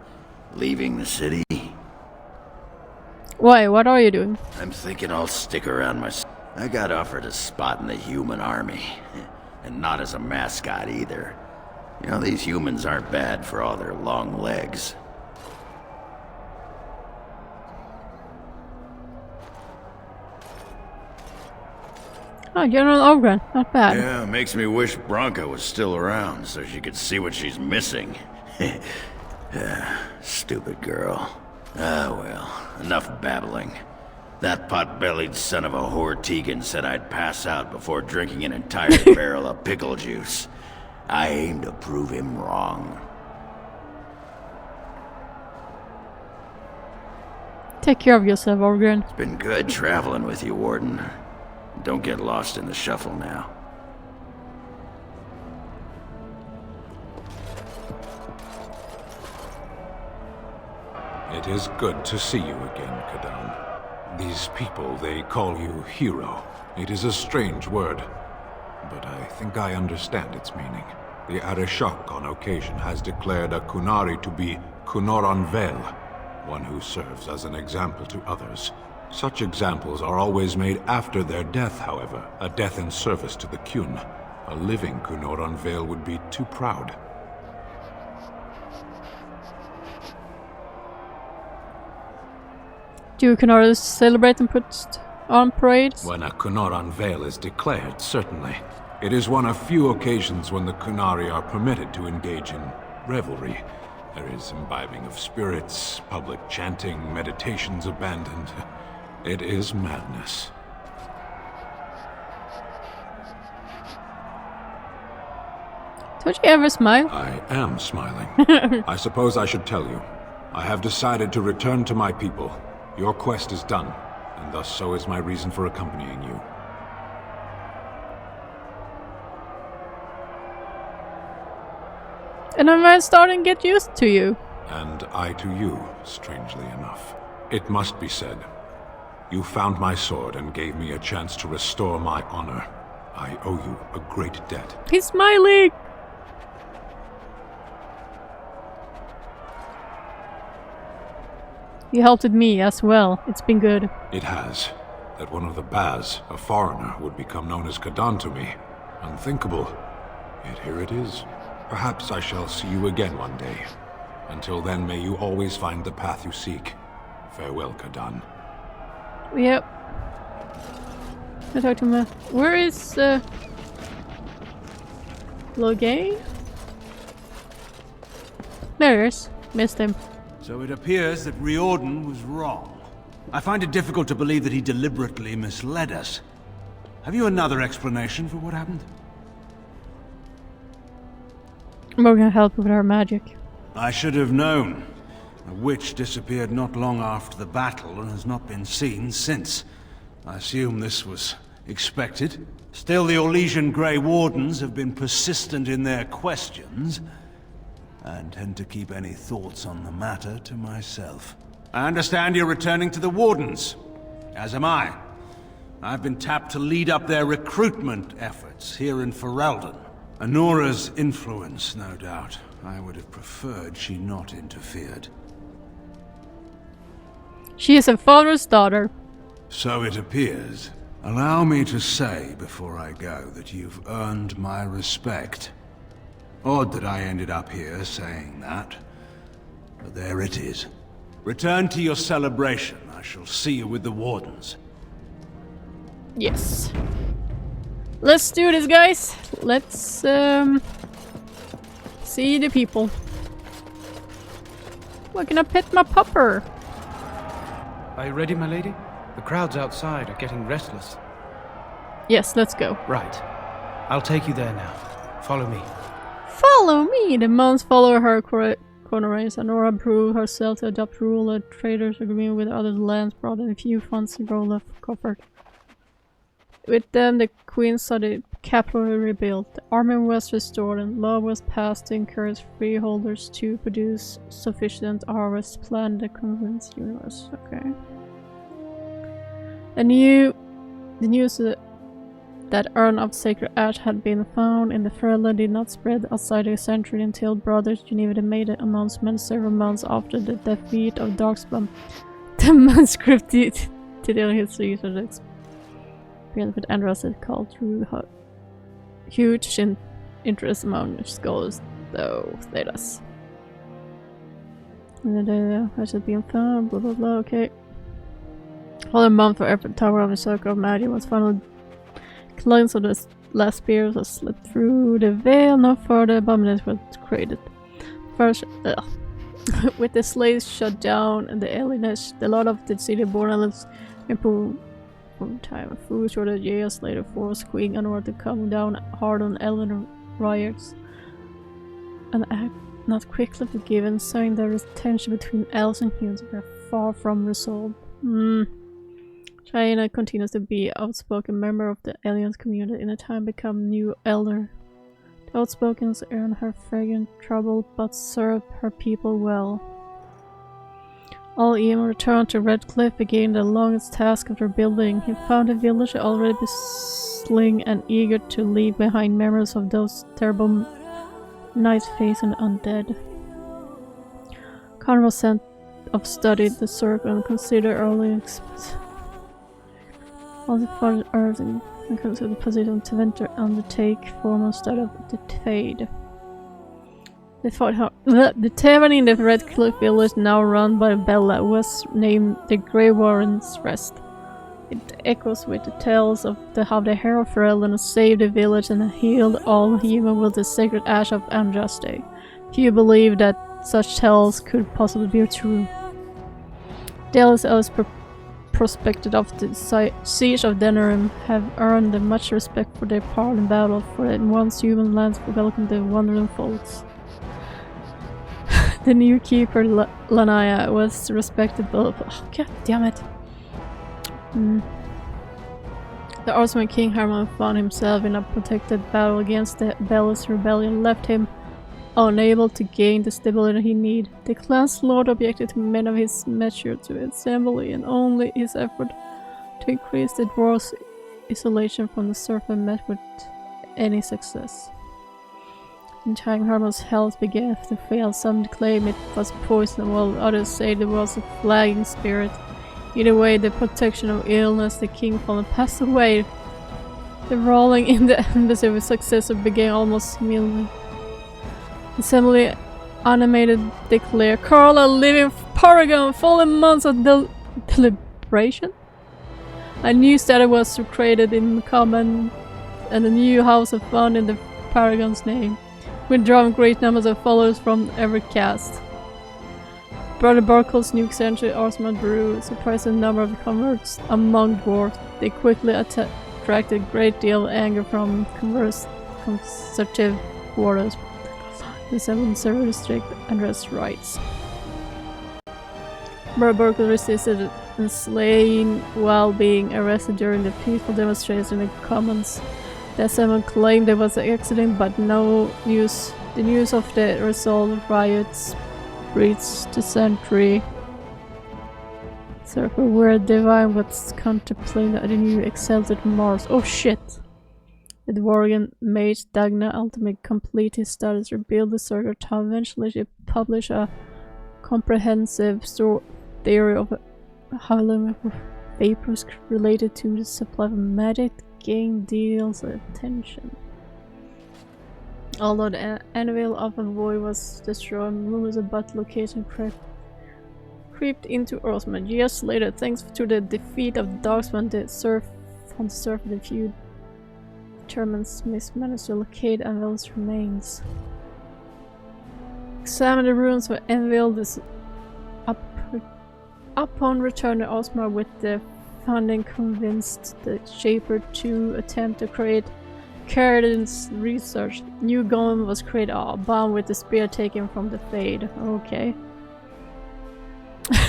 Speaker 18: Leaving the city?
Speaker 4: Why? What are you doing?
Speaker 18: I'm thinking I'll stick around I got offered a spot in the human army. And not as a mascot either. You know, these humans aren't bad for all their long legs.
Speaker 4: Oh, General Ogren. Not bad.
Speaker 18: Yeah, makes me wish Branka was still around so she could see what she's missing. Stupid girl. Ah, well, enough babbling. That pot-bellied son of a whore Tegan said I'd pass out before drinking an entire barrel of pickle juice. I aim to prove him wrong.
Speaker 4: Take care of yourself, Ogren.
Speaker 18: It's been good traveling with you, Warden. Don't get lost in the shuffle now.
Speaker 21: It is good to see you again, Kadan. These people, they call you hero. It is a strange word, but I think I understand its meaning. The Arishok on occasion has declared a Kunari to be Kunoran Vel, one who serves as an example to others. Such examples are always made after their death, however, a death in service to the Kyun. A living Kunoran Vel would be too proud.
Speaker 4: Do Kunoras celebrate and put on parades?
Speaker 21: When a Kunoran Vel is declared, certainly. It is one of few occasions when the Kunari are permitted to engage in revelry. There is imbibing of spirits, public chanting, meditations abandoned. It is madness.
Speaker 4: Don't you ever smile?
Speaker 21: I am smiling. I suppose I should tell you. I have decided to return to my people. Your quest is done, and thus so is my reason for accompanying you.
Speaker 4: And I'm starting to get used to you.
Speaker 21: And I to you, strangely enough. It must be said, you found my sword and gave me a chance to restore my honor. I owe you a great debt.
Speaker 4: He's smiling! You helped me as well. It's been good.
Speaker 21: It has. That one of the Baz, a foreigner, would become known as Kadan to me. Unthinkable. Yet here it is. Perhaps I shall see you again one day. Until then, may you always find the path you seek. Farewell, Kadan.
Speaker 4: Yep. I talked to him. Where is Loghain? There he is. Missed him.
Speaker 2: So it appears that Riordan was wrong. I find it difficult to believe that he deliberately misled us. Have you another explanation for what happened?
Speaker 4: We're gonna help with our magic.
Speaker 2: I should have known. The witch disappeared not long after the battle and has not been seen since. I assume this was expected. Still, the Orlesian Grey Wardens have been persistent in their questions. I intend to keep any thoughts on the matter to myself. I understand you're returning to the Wardens, as am I. I've been tapped to lead up their recruitment efforts here in Ferelden. Anora's influence, no doubt. I would have preferred she not interfered.
Speaker 4: She is a father's daughter.
Speaker 2: So it appears. Allow me to say before I go that you've earned my respect. Odd that I ended up here saying that, but there it is. Return to your celebration. I shall see you with the Wardens.
Speaker 4: Yes. Let's do this, guys. Let's see the people. We're gonna pet my pupper.
Speaker 22: Are you ready, my lady? The crowds outside are getting restless.
Speaker 4: Yes, let's go.
Speaker 22: Right. I'll take you there now. Follow me.
Speaker 4: Follow me! The monks follow her corner reigns. Anora proved herself to adopt rule. A trader's agreement with other lands brought in a few funds to Roloff coffered. With them, the queen saw the capital rebuilt, the army was restored, and law was passed to encourage freeholders to produce sufficient harvest to plan the convinced universe. Okay. The news that urn of sacred ash had been found in the Ferelden did not spread outside the sanctuary until Brothers Geneva made the announcement several months after the defeat of Darkspawn. The manuscript did his research with Andraste called through huge interest among scholars, though status. Has it been found? Blah blah blah. Okay. For a month, for every tower of the Circle of Magie was finally cleansed of the last spears that slipped through the veil. No further abominations were created. First, with the slaves shut down and the alienage, the lot of the city born elements improved from time of food shortage. Years later forced Queen Anora to come down hard on Elven riots. An act not quickly forgiven, saying there is tension between elves and humans were far from resolved. China continues to be an outspoken member of the Alliance community, in a time become new elder. The outspokens earn her fragrant trouble, but serve her people well. All Eamon returned to Redcliffe, beginning the longest task of rebuilding. He found the village already bustling and eager to leave behind memories of those terrible nights facing the undead. Conor was sent of studied the circle and considered early all the fun earth and considered the position to venture undertake formal study of the Fade. They fought hard. The tavern in the Redcliffe village, now run by Bella, was named the Grey Warren's Rest. It echoes with the tales of how the hero Ferelden saved the village and healed all human with the sacred ash of Andraste. Few believe that such tales could possibly be true. Tales as prospected of the siege of Denerim have earned much respect for their part in battle, for it once human lands welcomed the wandering folks. The new keeper, Lanaya, was respected both. Oh, god damn it. The Osman King Herman found himself in a protected battle against the Bella's rebellion, left him unable to gain the stability he needed. The clan's lord objected to many of his measures to assembly, and only his effort to increase the dwarf's isolation from the serpent met with any success. In time, Herman's health began to fail. Some claim it was poison, while others say there was a flagging spirit. Either way, the protection of illness, the king fallen passed away. The rolling in the embassy of his successor began almost immediately. Assembly animated declare Carl a living paragon following months of deliberation. A new statue was created in common and a new house was found in the paragon's name, with drawing great numbers of followers from every caste. Brother Barkle's new century Osman Brew surprised a number of converts among dwarves. They quickly attracted a great deal of anger from conservative quarters. The 7th Server District addressed rights. Brother Barkle resisted and slain while being arrested during the peaceful demonstration in the Commons. The Assembly claimed there was an accident, but no news. The news of the resolved riots reached the Sanctuary Circle, where Divine was contemplating the new exalted Mars. Oh shit! The Dwarven mage Dagna ultimately completed his studies, rebuild the circle town. Eventually she published a comprehensive theory of how vapors related to the supply of magic gain deals attention. Although the anvil of a void was destroyed, rumors about location crept into Earthman. Years later, thanks to the defeat of the Darkspawn, on the surface of the feud, determined Smith managed to locate Anvil's remains. Examine the ruins of Anvil. Upon return to Osmar with the funding, convinced the Shaper to attempt to create Carradin's research. New golem was created, bound with the spear taken from the Fade. Okay.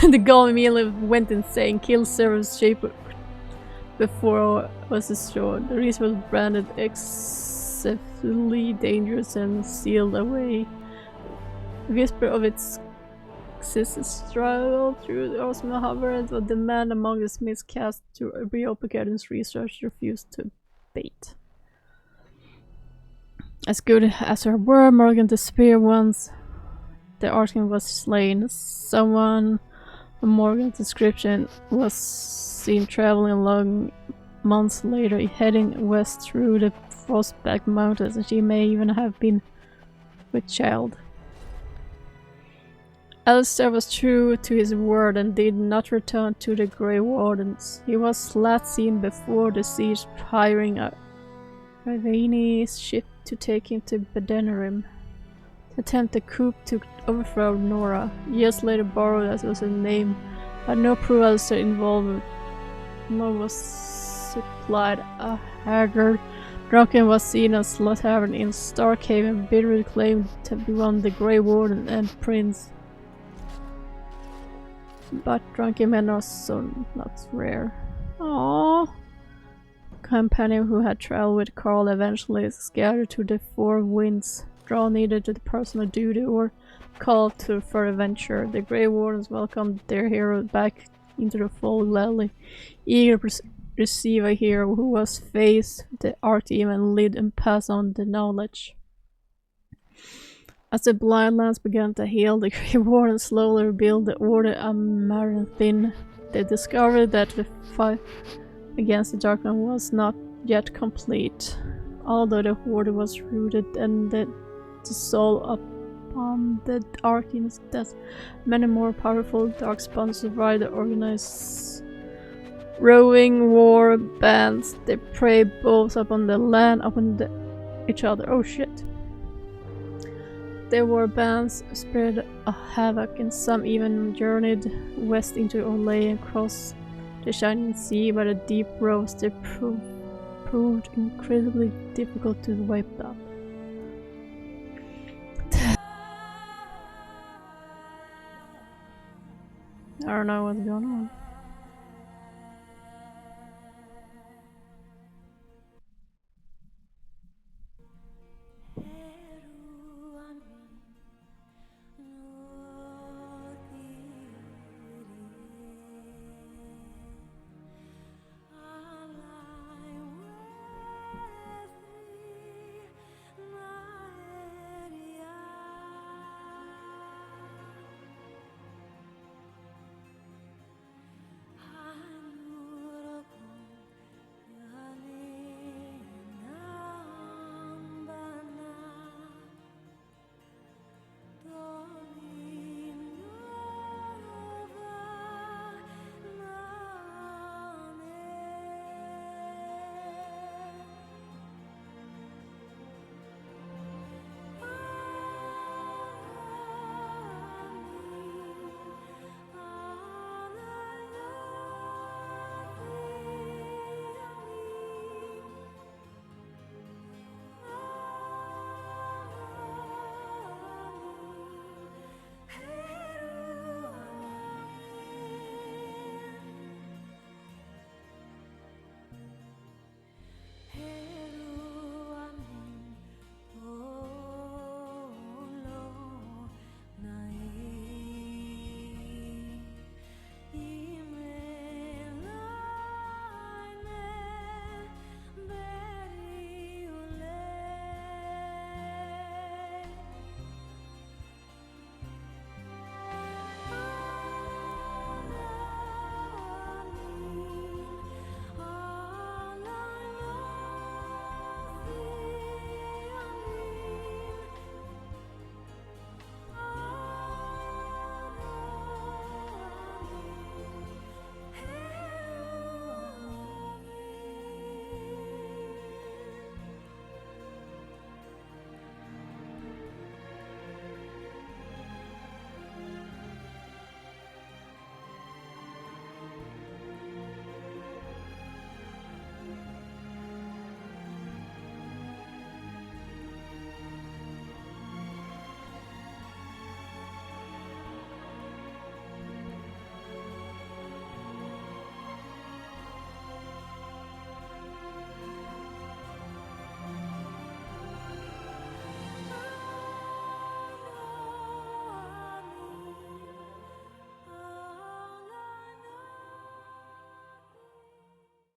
Speaker 4: The golem immediately went insane, killed several shapers before it was destroyed. The research was branded excessively dangerous and sealed away. The whisper of its existence struggled through the Osman Hover, and the demand among the smiths cast to reopen Carradin's research refused to abate. As good as her word, Morgan the Spear once the Archon was slain. Someone of Morgan's description was seen traveling along months later, heading west through the Frostback Mountains, and she may even have been with child. Alistair was true to his word and did not return to the Grey Wardens. He was last seen before the siege, hiring a Ravani's ship to take him to Badenarim to attempt a coup to overthrow Nora. Years later borrowed as was his name, but no proof Alistair involvement. Nor was supplied. A haggard drunken was seen at Slot Tavern in Starkhaven, bitterly claimed to be one of the Grey Warden and Prince. But drunken men are so not rare. Aww. Companion who had traveled with Carl eventually scattered to the four winds, drawn either to the personal duty or called to for adventure. The Grey Wardens welcomed their hero back into the fold gladly, eager to receive a hero who was faced the Archdemon and lead and pass on the knowledge. As the blind lands began to heal, the Grey Wardens slowly rebuilt the Order of Maranthin. They discovered that the fight against the Dark One was not yet complete, although the Order was rooted and the soul upon the Archane's death. Many more powerful Darkspawn survived the organized roving war bands. They prey both upon the land, upon each other. Oh shit. Their war bands spread a havoc, and some even journeyed west into Orlais and crossed the Shining Sea by the deep roads. They proved incredibly difficult to wipe out. I don't know what's going on.